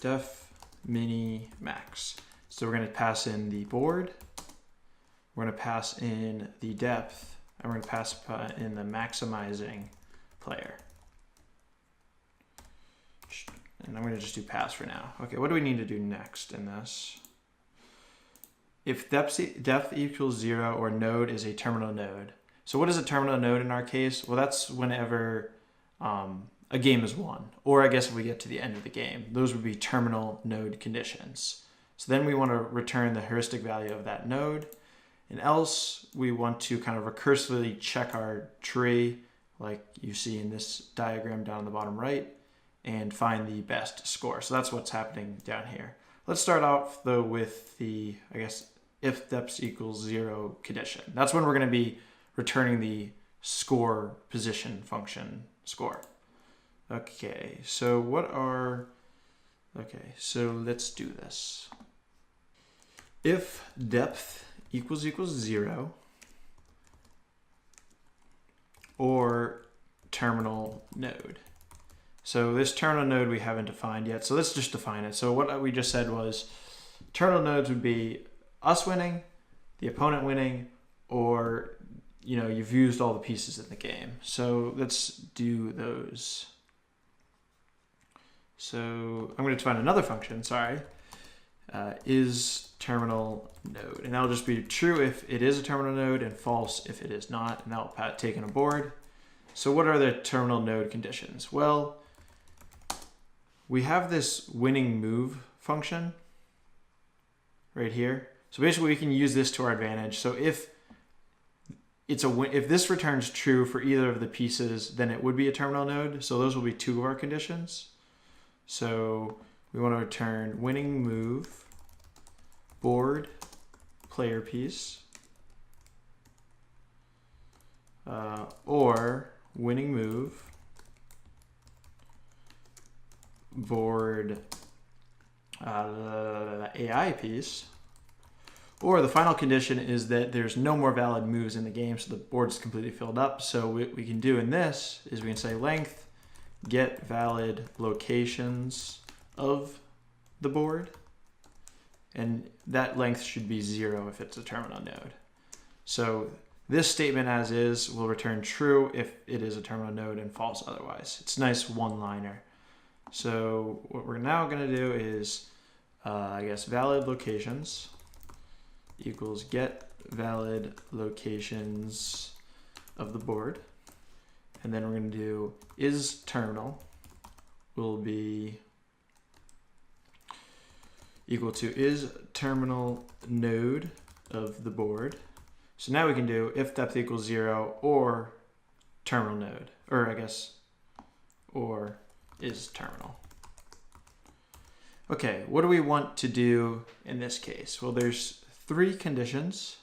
S1: Def mini-max. So we're going to pass in the board, we're going to pass in the depth, and we're going to pass in the maximizing player. And I'm going to just do pass for now. Okay, what do we need to do next in this? If depth equals 0 or node is a terminal node. So what is a terminal node in our case? Well, that's whenever a game is won, or I guess if we get to the end of the game. Those would be terminal node conditions. So then we want to return the heuristic value of that node, and else we want to kind of recursively check our tree, like you see in this diagram down in the bottom right, and find the best score. So that's what's happening down here. Let's start off though with the, I guess, if depth equals 0 condition. That's when we're going to be returning the score position function score. Okay, so so let's do this. If depth equals 0 or terminal node. So this terminal node we haven't defined yet, so let's just define it. So what we just said was terminal nodes would be us winning, the opponent winning, or you've used all the pieces in the game. So let's do those. So I'm going to define another function, is terminal node. And that'll just be true if it is a terminal node and false if it is not, and that'll take in a board. So what are the terminal node conditions? Well, we have this winning move function right here. So basically we can use this to our advantage. So if this returns true for either of the pieces, then it would be a terminal node. So those will be two of our conditions. So we want to return winning move, board, player piece, or winning move, board, AI piece, or the final condition is that there's no more valid moves in the game, so the board is completely filled up. So what we can do in this is we can say length get valid locations of the board, and that length should be 0 if it's a terminal node. So this statement as is will return true if it is a terminal node and false otherwise. It's a nice one-liner. So what we're now going to do is I guess valid locations equals get valid locations of the board. And then we're going to do is terminal will be equal to is terminal node of the board. So now we can do if depth equals 0 or terminal node, or I guess, or is terminal. Okay, what do we want to do in this case? Well, there's 3 conditions.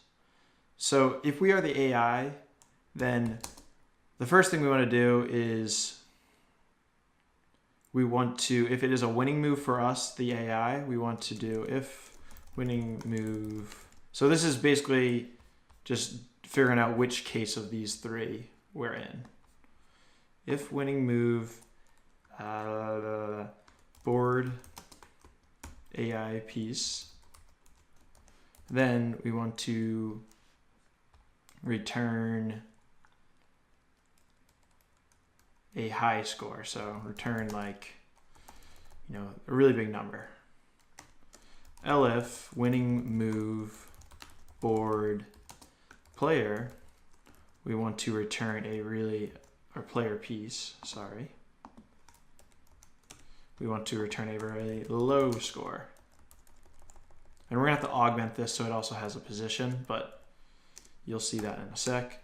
S1: So if we are the AI, then the first thing we want to do is we want to, if it is a winning move for us, the AI, we want to do if winning move. So this is basically just figuring out which case of these 3 we're in. If winning move board AI piece, then we want to return a high score. So return like, a really big number. Elif winning move board player, we want to return or player piece, sorry. We want to return a very low score. And we're gonna have to augment this so it also has a position, but you'll see that in a sec.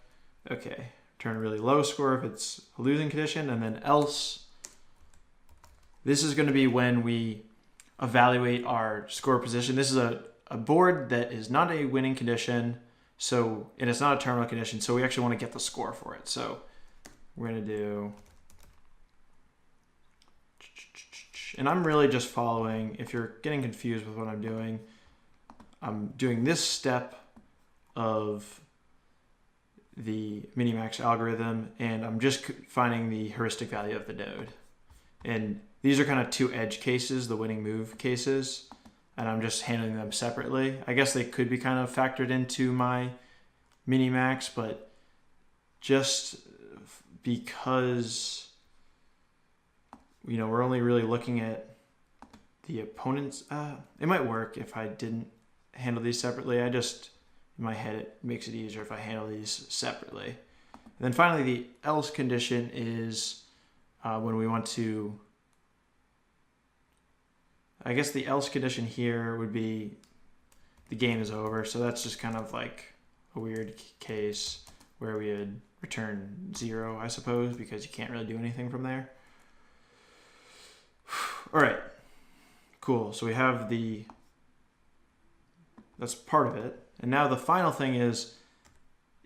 S1: Okay, return a really low score if it's a losing condition, and then else. This is gonna be when we evaluate our score position. This is a board that is not a winning condition, and it's not a terminal condition, so we actually wanna get the score for it. So we're gonna do, and I'm really just following, if you're getting confused with what I'm doing this step of the minimax algorithm, and I'm just finding the heuristic value of the node. And these are kind of 2 edge cases, the winning move cases, and I'm just handling them separately. I guess they could be kind of factored into my minimax, but just because we're only really looking at the opponents, it might work if I didn't handle these separately. In my head, it makes it easier if I handle these separately. And then finally, the else condition is when we want to, I guess the else condition here would be the game is over. So that's just kind of like a weird case where we would return 0, I suppose, because you can't really do anything from there. All right, cool. So we have that's part of it. And now the final thing is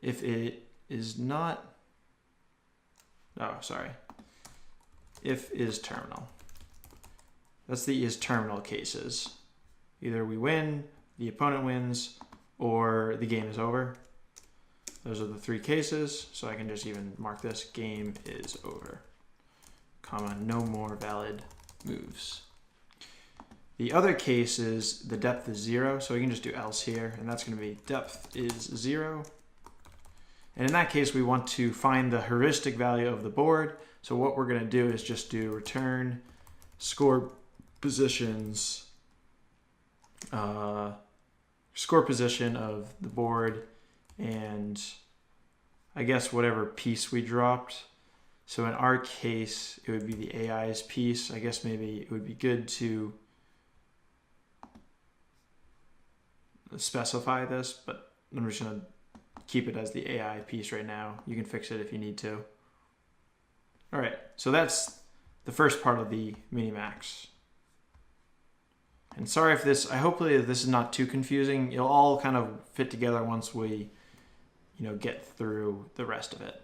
S1: if it is not, if is terminal. That's the is terminal cases. Either we win, the opponent wins, or the game is over. Those are the 3 cases. So I can just even mark this, game is over, comma, no more valid moves. The other case is the depth is 0, so we can just do else here, and that's going to be depth is 0. And in that case, we want to find the heuristic value of the board. So what we're going to do is just do return score positions, score position of the board, and I guess whatever piece we dropped. So in our case, it would be the AI's piece. I guess maybe it would be good to specify this, but I'm just going to keep it as the AI piece right now. You can fix it if you need to. All right, so that's the first part of the minimax. And sorry if hopefully this is not too confusing. It'll all kind of fit together once we, get through the rest of it.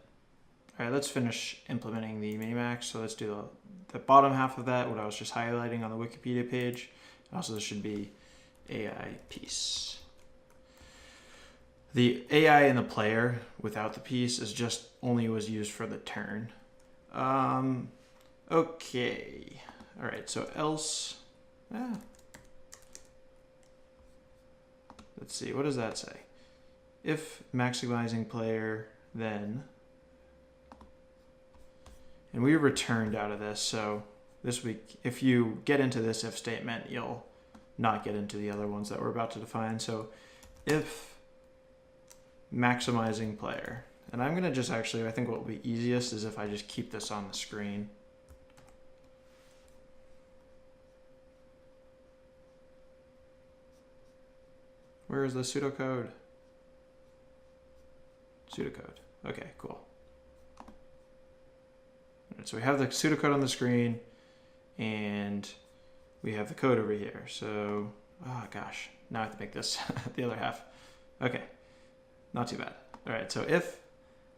S1: All right, let's finish implementing the minimax. So let's do the bottom half of that, what I was just highlighting on the Wikipedia page. Also, this should be AI piece. The AI in the player without the piece is just only was used for the turn. Okay. All right, so else. Let's see, what does that say? If maximizing player, then. And we returned out of this, so this week, if you get into this if statement, you'll not get into the other ones that we're about to define. So if maximizing player, and I'm gonna just actually, I think what will be easiest is if I just keep this on the screen. Where is the pseudocode? Pseudocode. Okay, cool. All right, so we have the pseudocode on the screen, and we have the code over here. So, oh gosh, now I have to make this the other half. Okay, not too bad. All right, so if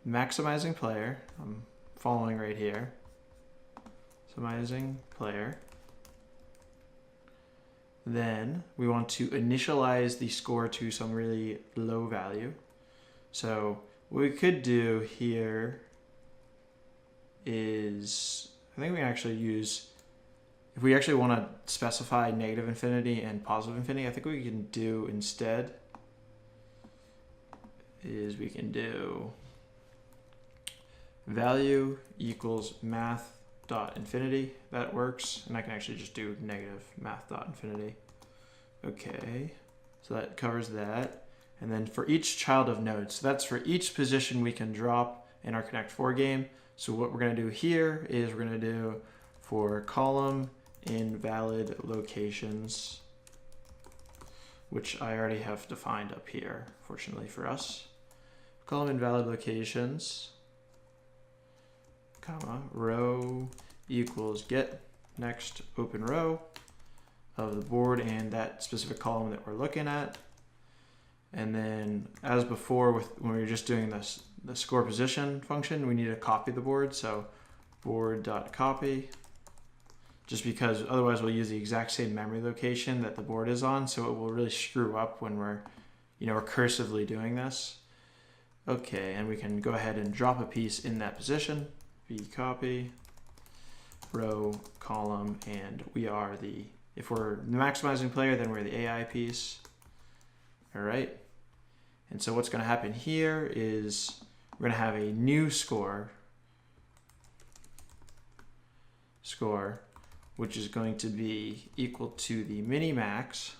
S1: maximizing player, I'm following right here, maximizing player, then we want to initialize the score to some really low value. So what we could do here is, I think we can actually use, if we actually want to specify negative infinity and positive infinity, I think what we can do instead is we can do value equals math dot infinity. That works, and I can actually just do negative math dot infinity. Okay, so that covers that. And then for each child of node, so that's for each position we can drop in our Connect 4 game. So what we're going to do here is we're going to do for column invalid locations, which I already have defined up here, fortunately for us. Column invalid locations, comma, row equals get next open row of the board and that specific column that we're looking at. And then as before when we were just doing this, the score position function, we need to copy the board. So board.copy, just because otherwise we'll use the exact same memory location that the board is on. So it will really screw up when we're, recursively doing this. Okay, and we can go ahead and drop a piece in that position. Copy, row, column, and we are if we're the maximizing player, then we're the AI piece. All right. And so what's going to happen here is we're going to have a new score, which is going to be equal to the minimax,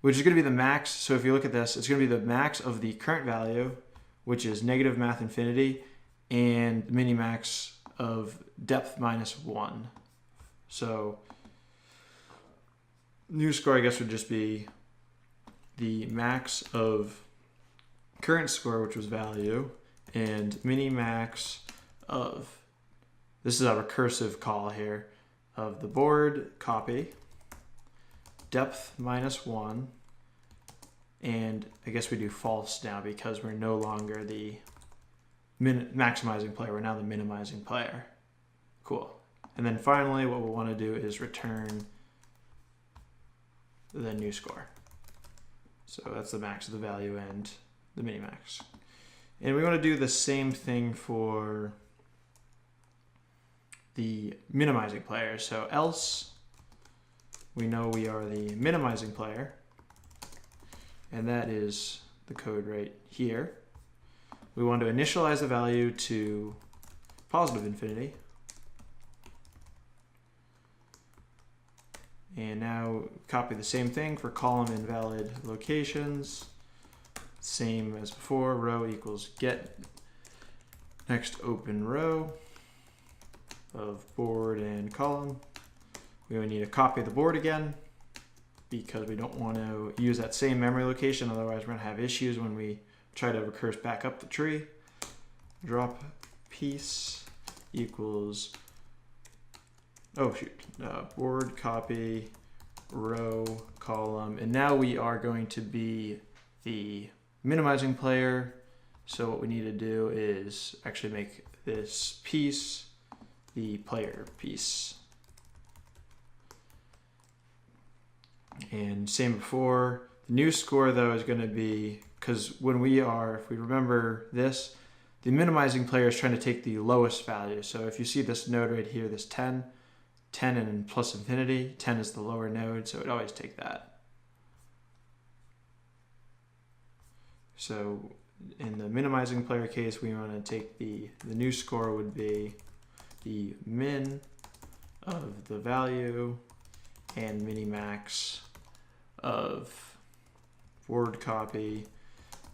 S1: which is going to be the max. So if you look at this, it's going to be the max of the current value, which is negative math infinity, and minimax of depth minus 1. So new score, I guess, would just be the max of current score, which was value, and minimax of, this is a recursive call here, of the board copy, depth minus 1, and I guess we do false now because we're no longer the maximizing player, we're now the minimizing player. Cool. And then finally what we'll want to do is return the new score. So that's the max of the value and the minimax. And we want to do the same thing for the minimizing player. So else, we know we are the minimizing player, and that is the code right here. We want to initialize the value to positive infinity. And now copy the same thing for column invalid locations. Same as before, row equals get next open row of board and column. We need to copy the board again because we don't want to use that same memory location. Otherwise, we're going to have issues when we try to recurse back up the tree. Drop piece equals, board copy row column, and now we are going to be the minimizing player. So what we need to do is actually make this piece the player piece. And same before, the new score though is going to be, because when we are, if we remember this, the minimizing player is trying to take the lowest value. So if you see this node right here, this 10 and plus infinity, 10 is the lower node, so it'd always take that. So in the minimizing player case, we want to take the new score would be the min of the value and minimax of word copy,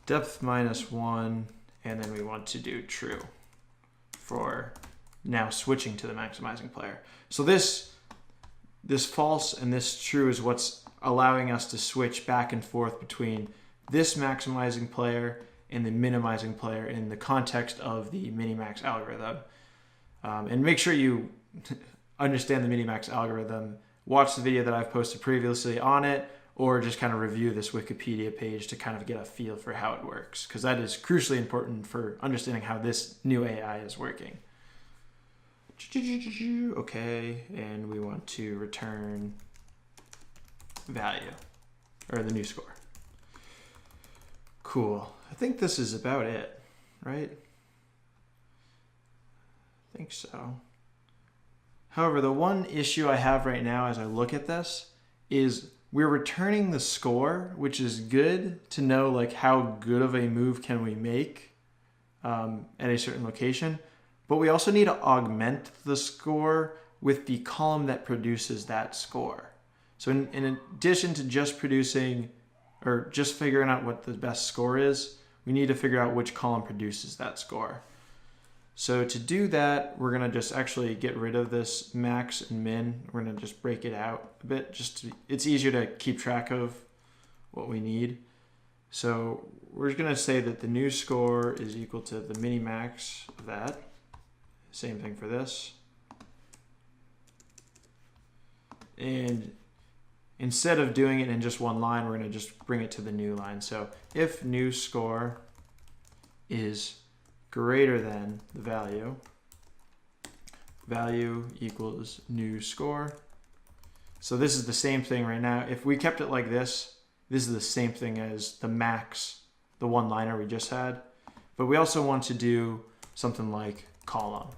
S1: depth -1, and then we want to do true for now switching to the maximizing player. So this false and this true is what's allowing us to switch back and forth between this maximizing player and the minimizing player in the context of the minimax algorithm. And make sure you understand the minimax algorithm. Watch the video that I've posted previously on it, or just kind of review this Wikipedia page to kind of get a feel for how it works, because that is crucially important for understanding how this new AI is working. Okay, and we want to return value, or the new score. Cool. I think this is about it, right? I think so. However, the one issue I have right now as I look at this is we're returning the score, which is good to know like how good of a move can we make at a certain location. But we also need to augment the score with the column that produces that score. So in addition to just producing or just figuring out what the best score is, we need to figure out which column produces that score. So to do that, we're gonna just actually get rid of this max and min. We're gonna just break it out a bit. It's easier to keep track of what we need. So we're gonna say that the new score is equal to the minimax of that. Same thing for this. And instead of doing it in just one line, we're gonna just bring it to the new line. So if new score is greater than the value equals new score. So this is the same thing right now. If we kept it like this, this is the same thing as the max, the one-liner we just had. But we also want to do something like column.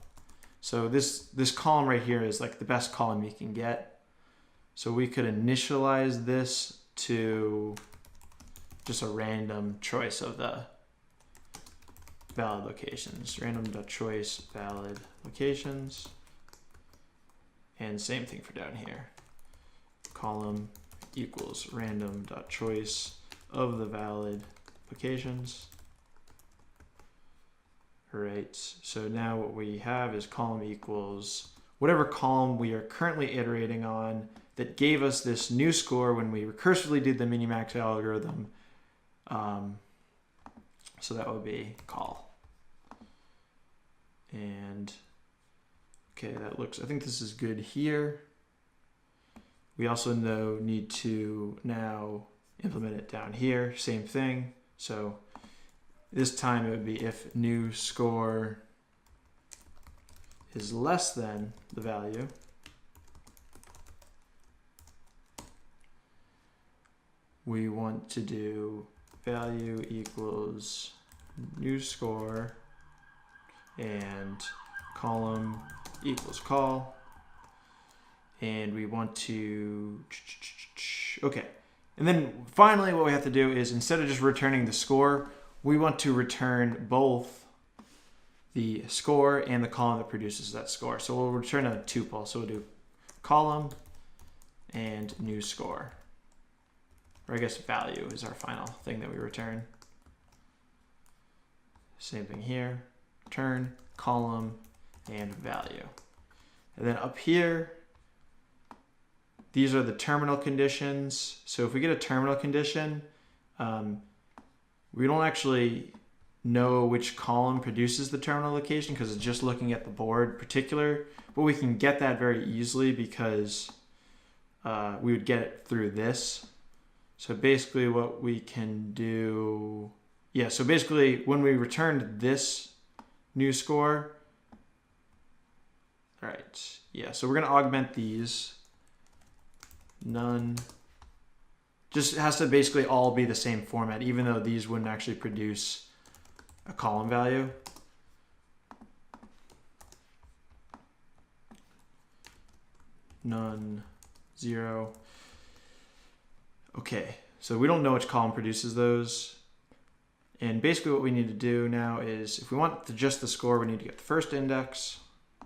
S1: So this column right here is like the best column you can get. So we could initialize this to just a random choice of the valid locations, random.choice valid locations, and same thing for down here. Column equals random.choice of the valid locations. All right, so now what we have is column equals whatever column we are currently iterating on that gave us this new score when we recursively did the minimax algorithm. So that would be call. And okay, that looks, I think this is good here. We also need to now implement it down here, same thing. So this time it would be if new score is less than the value, we want to do value equals new score and column equals call. And we want to, okay. And then finally what we have to do is instead of just returning the score, we want to return both the score and the column that produces that score. So we'll return a tuple. So we'll do column and new score. Or I guess value is our final thing that we return. Same thing here. Return, column, and value. And then up here, these are the terminal conditions. So if we get a terminal condition, we don't actually know which column produces the terminal location because it's just looking at the board particular, but we can get that very easily because we would get it through this. So basically what we can do, yeah, so basically when we returned this new score, all right, yeah, so we're gonna augment these, none, just has to basically all be the same format, even though these wouldn't actually produce a column value. None, 0. Okay, so we don't know which column produces those. And basically what we need to do now is if we want just the score, we need to get the first index.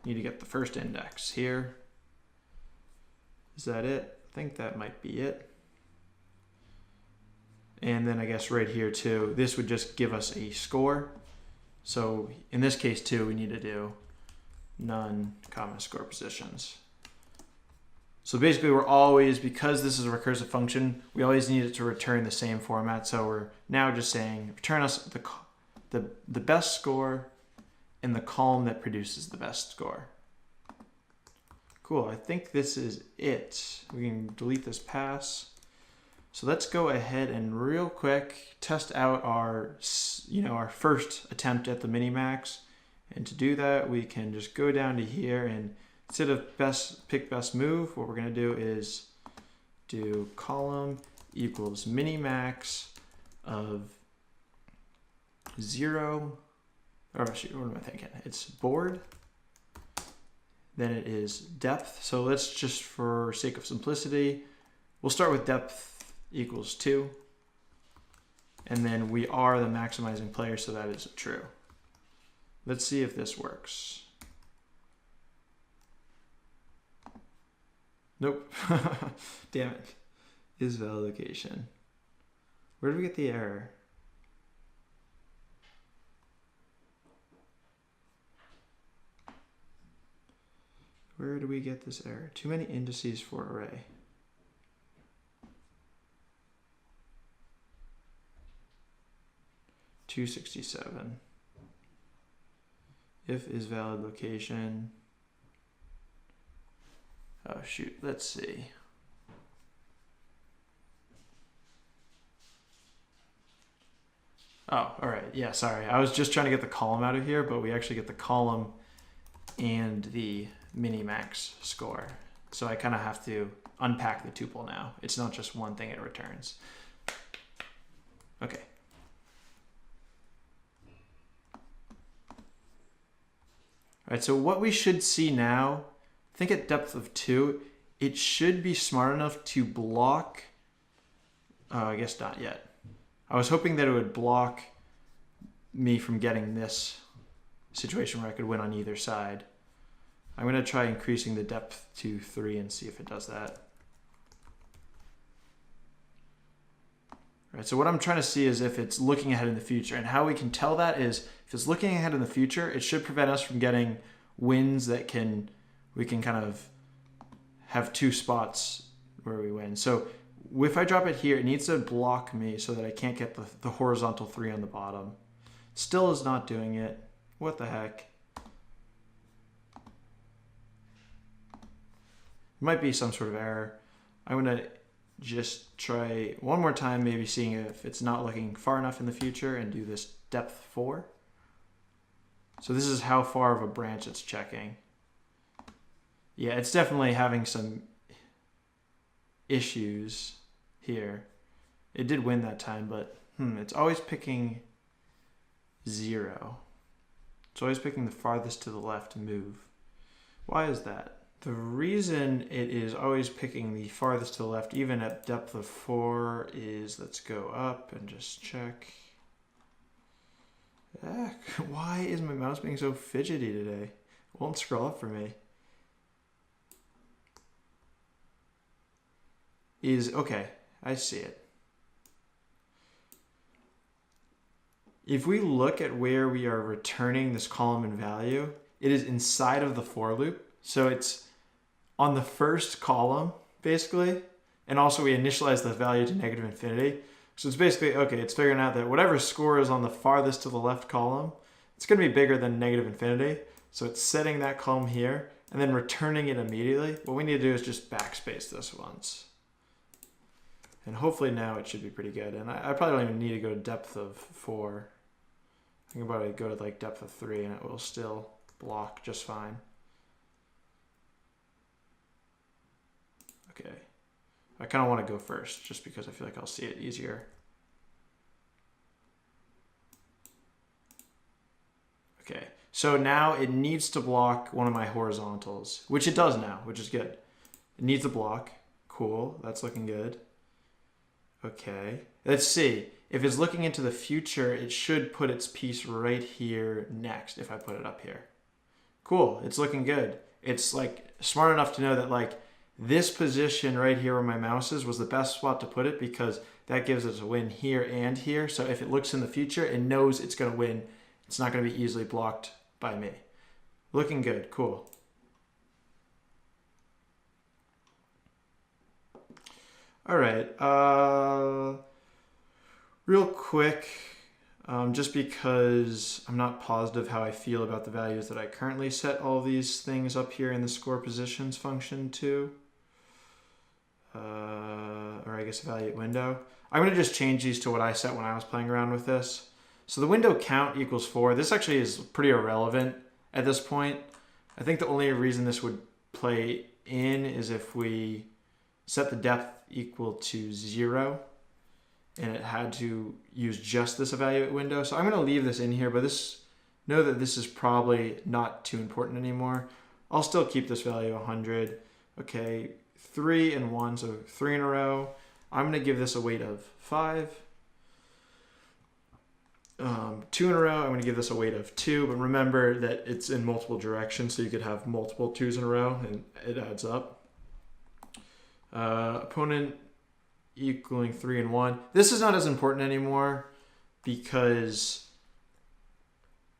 S1: Need to get the first index here. Is that it? think that might be it. And then I guess right here too, this would just give us a score. So in this case too, we need to do none, comma, score positions. So basically we're always, because this is a recursive function, we always need it to return the same format. So we're now just saying, return us the best score in the column that produces the best score. Cool, I think this is it. We can delete this pass. So let's go ahead and real quick test out our first attempt at the minimax. And to do that, we can just go down to here, and instead of pick best move, what we're gonna do is do column equals minimax of 0, or shoot, what am I thinking? It's board, then it is depth. So let's just, for sake of simplicity, we'll start with depth equals 2, and then we are the maximizing player, so that is true. Let's see if this works. Nope. Damn it. Is valid location. Where did we get the error? Where do we get this error? Too many indices for array. $267. If is valid location. Oh shoot, let's see. Oh, all right, yeah, sorry. I was just trying to get the column out of here, but we actually get the column and the minimax score. So I kind of have to unpack the tuple now. It's not just one thing it returns. Okay. All right, so what we should see now, I think at depth of 2, it should be smart enough to block, I guess not yet. I was hoping that it would block me from getting this situation where I could win on either side. I'm gonna try increasing the depth to 3 and see if it does that. All right, so what I'm trying to see is if it's looking ahead in the future, and how we can tell that is if it's looking ahead in the future, it should prevent us from getting wins that we can kind of have 2 spots where we win. So if I drop it here, it needs to block me so that I can't get the horizontal 3 on the bottom. Still is not doing it. What the heck? Might be some sort of error. I'm gonna just try one more time, maybe seeing if it's not looking far enough in the future, and do this depth 4. So this is how far of a branch it's checking. Yeah, it's definitely having some issues here. It did win that time, but it's always picking 0. It's always picking the farthest to the left move. Why is that? The reason it is always picking the farthest to the left, even at depth of 4, is, let's go up and just check. Why is my mouse being so fidgety today? It won't scroll up for me. Okay, I see it. If we look at where we are returning this column and value, it is inside of the for loop. So it's on the first column, basically. And also we initialize the value to negative infinity. So it's basically, okay, it's figuring out that whatever score is on the farthest to the left column, it's gonna be bigger than negative infinity. So it's setting that column here and then returning it immediately. What we need to do is just backspace this once. And hopefully now it should be pretty good. And I probably don't even need to go to depth of 4. I can probably go to like depth of 3 and it will still block just fine. Okay. I kind of want to go first just because I feel like I'll see it easier. Okay, so now it needs to block one of my horizontals, which it does now, which is good. It needs to block. Cool, that's looking good. Okay, let's see. If it's looking into the future, it should put its piece right here next if I put it up here. Cool, it's looking good. It's like smart enough to know that like this position right here where my mouse is was the best spot to put it because that gives us a win here and here. So if it looks in the future, it knows it's going to win. It's not going to be easily blocked by me. Looking good. Cool. All right. Real quick, just because I'm not positive how I feel about the values that I currently set all these things up here in the score positions function to. Or I guess evaluate window. I'm going to just change these to what I set when I was playing around with this. So the window count equals 4. This actually is pretty irrelevant at this point. I think the only reason this would play in is if we set the depth equal to 0 and it had to use just this evaluate window. So I'm going to leave this in here, but know that this is probably not too important anymore. I'll still keep this value 100. Okay, 3 and 1, so 3 in a row. I'm going to give this a weight of 5. 2 in a row, I'm going to give this a weight of 2, but remember that it's in multiple directions, so you could have multiple 2s in a row, and it adds up. Opponent equaling 3 and 1. This is not as important anymore because,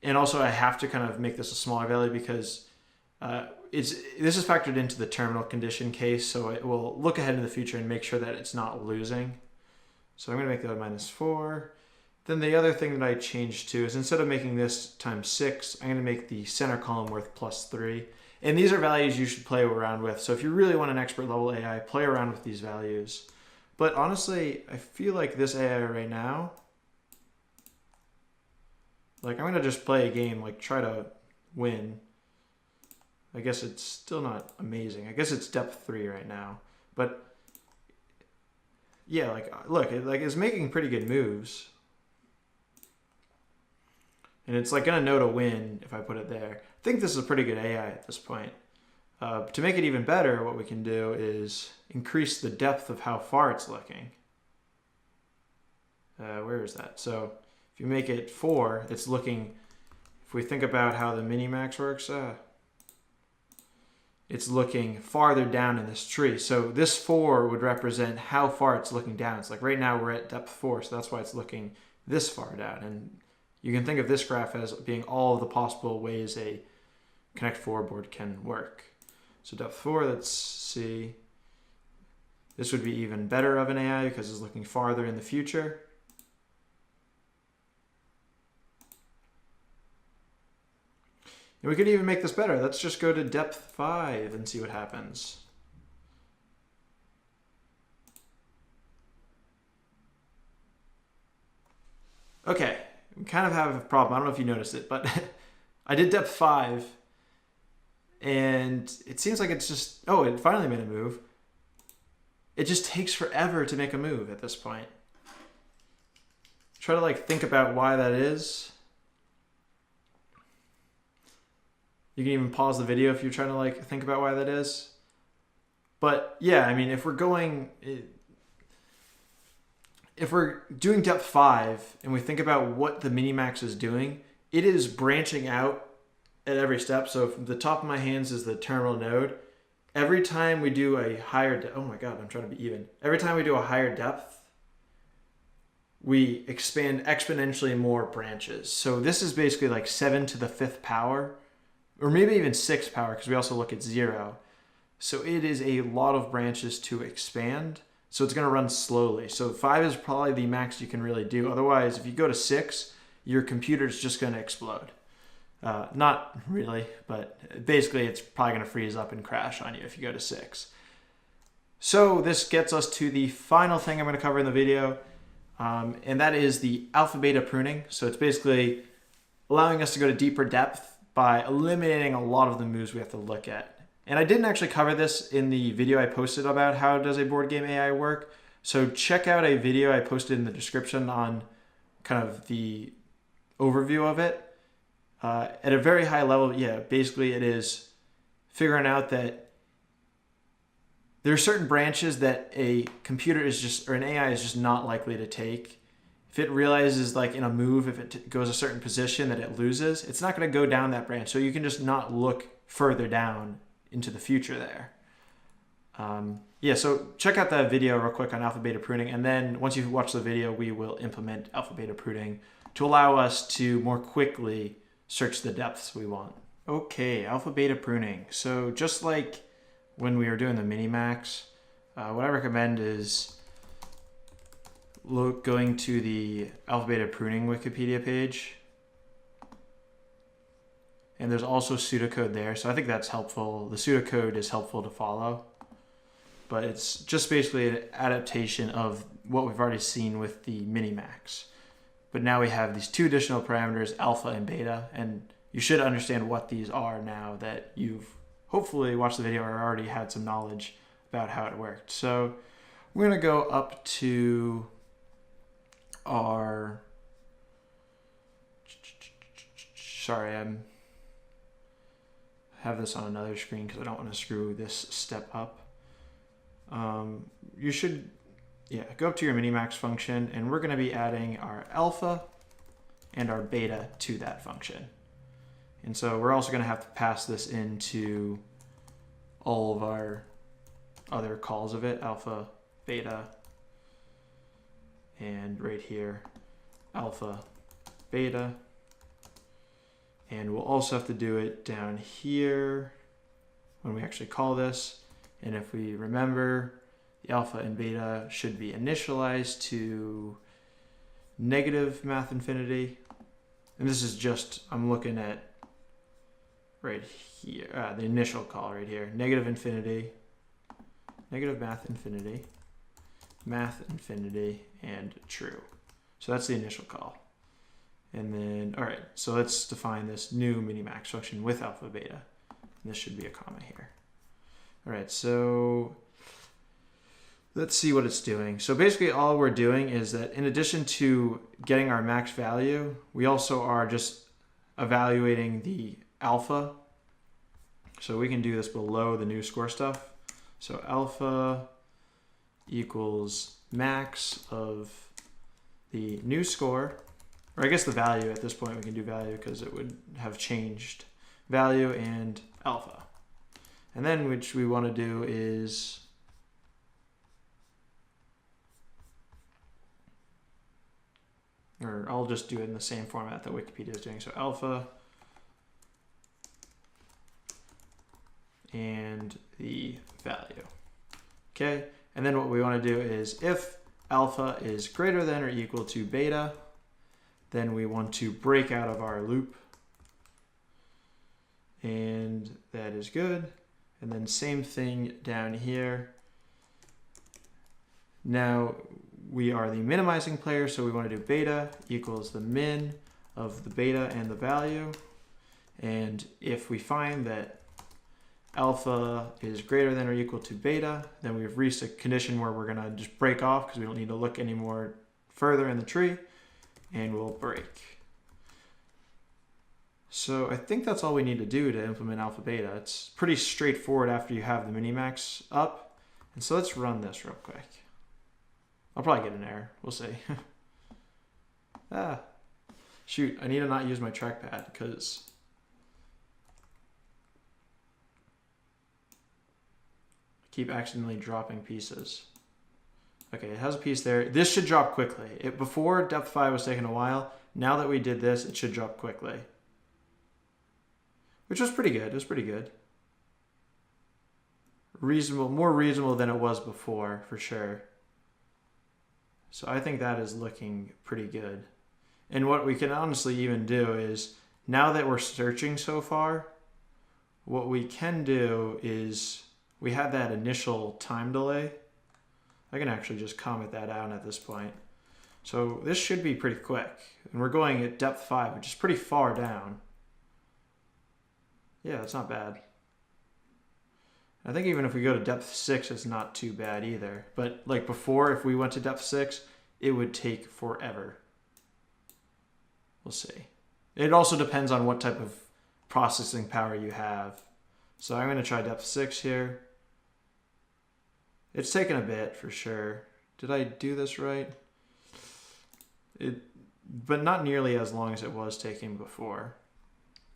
S1: and also I have to kind of make this a smaller value because this is factored into the terminal condition case, so it will look ahead in the future and make sure that it's not losing. So I'm going to make that -4. Then the other thing that I changed to is instead of making this times 6, I'm going to make the center column worth +3. And these are values you should play around with. So if you really want an expert level AI, play around with these values. But honestly, I feel like this AI right now, like I'm going to just play a game, like try to win. I guess it's still not amazing. I guess it's depth 3 right now. But yeah, like look, it's making pretty good moves. And it's like gonna know to win if I put it there. I think this is a pretty good AI at this point. To make it even better, what we can do is increase the depth of how far it's looking. Where is that? So if you make it 4, it's looking, if we think about how the minimax works, it's looking farther down in this tree. So this 4 would represent how far it's looking down. It's like right now we're at depth 4, so that's why it's looking this far down. And you can think of this graph as being all of the possible ways a Connect 4 board can work. So depth 4, let's see. This would be even better of an AI because it's looking farther in the future. And we could even make this better. Let's just go to depth 5 and see what happens. Okay, we kind of have a problem. I don't know if you noticed it, but I did depth 5 and it seems like it's just, oh, it finally made a move. It just takes forever to make a move at this point. Try to like think about why that is. You can even pause the video if you're trying to like think about why that is. But yeah, I mean, if we're doing depth 5 and we think about what the minimax is doing, it is branching out at every step. So if the top of my hands is the terminal node, every time we do a higher, oh my God, I'm trying to be even. Every time we do a higher depth, we expand exponentially more branches. So this is basically like 7 to the 5th power, or maybe even 6th power, because we also look at 0. So it is a lot of branches to expand. So it's going to run slowly. So 5 is probably the max you can really do. Otherwise, if you go to 6, your computer's just going to explode. Not really, but basically it's probably going to freeze up and crash on you if you go to 6. So this gets us to the final thing I'm going to cover in the video, and that is the alpha beta pruning. So it's basically allowing us to go to deeper depth by eliminating a lot of the moves we have to look at. And I didn't actually cover this in the video I posted about how does a board game AI work. So check out a video I posted in the description on kind of the overview of it. At a very high level, yeah, basically it is figuring out that there are certain branches that a computer is just, or an AI is just not likely to take. If it realizes like in a move, if it goes a certain position that it loses, it's not going to go down that branch. So you can just not look further down into the future there. Yeah, so check out that video real quick on alpha beta pruning, and then once you've watched the video, we will implement alpha beta pruning to allow us to more quickly search the depths we want. Okay, alpha beta pruning. So just like when we were doing the minimax, what I recommend is going to the alpha beta pruning Wikipedia page. And there's also pseudocode there, so I think that's helpful. The pseudocode is helpful to follow, but it's just basically an adaptation of what we've already seen with the minimax. But now we have these two additional parameters, alpha and beta, and you should understand what these are now that you've hopefully watched the video or already had some knowledge about how it worked. So we're gonna go up to our, sorry, I'm have this on another screen because I don't want to screw this step up. You should, go up to your minimax function, and we're going to be adding our alpha and our beta to that function. And so we're also going to have to pass this into all of our other calls of it, alpha, beta, and right here, alpha, beta. And we'll also have to do it down here when we actually call this. And if we remember, the alpha and beta should be initialized to negative math infinity. And this is just, I'm looking at right here, the initial call right here, negative infinity, negative math infinity, and true. So that's the initial call. And then, all right, so let's define this new minimax function with alpha beta. And this should be a comma here. All right, so let's see what it's doing. So basically all we're doing is that in addition to getting our max value, we also are just evaluating the alpha. So we can do this below the new score stuff. So alpha equals max of the new score, or I guess the value at this point, we can do value because it would have changed value and alpha. And then which we want to do is or I'll just do it in the same format that Wikipedia is doing. So alpha and the value. Okay, and then what we want to do is if alpha is greater than or equal to beta, then we want to break out of our loop. And that is good. And then same thing down here. Now we are the minimizing player, so we want to do beta equals the min of the beta and the value. And if we find that alpha is greater than or equal to beta, then we've reached a condition where we're going to just break off because we don't need to look any more further in the tree, and we'll break. So I think that's all we need to do to implement alpha beta. It's pretty straightforward after you have the minimax up. And so let's run this real quick. I'll probably get an error. We'll see. Shoot, I need to not use my trackpad because I keep accidentally dropping pieces. Okay, it has a piece there. This should drop quickly. Before depth 5 was taking a while. Now that we did this, it should drop quickly. Which was pretty good. It was pretty good. Reasonable, more reasonable than it was before, for sure. So I think that is looking pretty good. And what we can honestly even do is, now that we're searching so far, what we can do is, we had that initial time delay. I can actually just comment that out at this point. So this should be pretty quick. And we're going at depth 5, which is pretty far down. Yeah, that's not bad. I think even if we go to depth 6, it's not too bad either. But like before, if we went to depth 6, it would take forever. We'll see. It also depends on what type of processing power you have. So I'm going to try depth 6 here. It's taken a bit for sure. Did I do this right? But not nearly as long as it was taking before.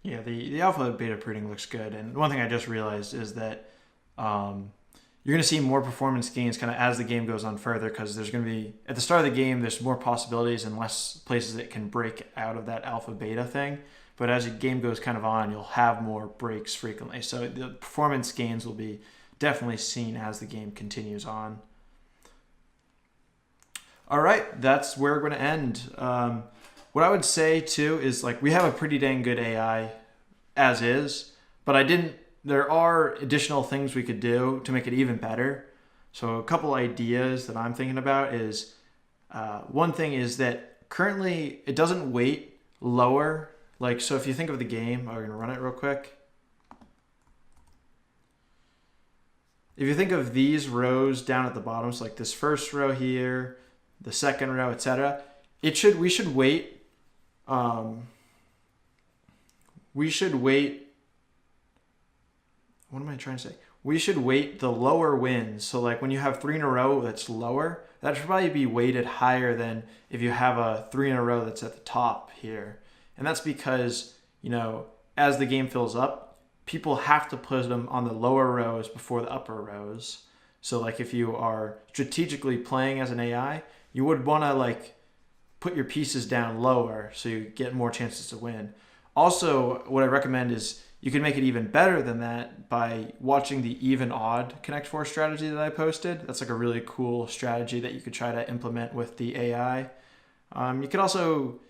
S1: Yeah, the alpha beta pruning looks good. And one thing I just realized is that you're going to see more performance gains kind of as the game goes on further, because there's going to be, at the start of the game, there's more possibilities and less places it can break out of that alpha beta thing. But as the game goes kind of on, you'll have more breaks frequently. So the performance gains will be definitely seen as the game continues on. All right, that's where we're going to end. What I would say too is, like, we have a pretty dang good AI as is, but there are additional things we could do to make it even better. So a couple ideas that I'm thinking about is, one thing is that currently it doesn't weight lower. Like, so if you think of the game, I'm going to run it real quick. If you think of these rows down at the bottom, so like this first row here, the second row, etc., we should weight what am I trying to say? We should weight the lower wins. So like when you have 3 in a row that's lower, that should probably be weighted higher than if you have a 3 in a row that's at the top here. And that's because, as the game fills up, people have to put them on the lower rows before the upper rows. So like if you are strategically playing as an AI, you would want to like put your pieces down lower so you get more chances to win. Also, what I recommend is you can make it even better than that by watching the even odd connect four strategy that I posted. That's like a really cool strategy that you could try to implement with the AI. You could also,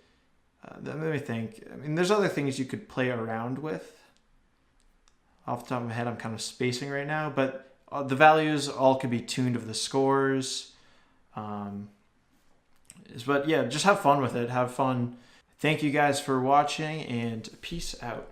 S1: let me think. I mean, there's other things you could play around with. Off the top of my head, I'm kind of spacing right now, but the values all could be tuned of the scores. But yeah, just have fun with it. Have fun. Thank you guys for watching, and peace out.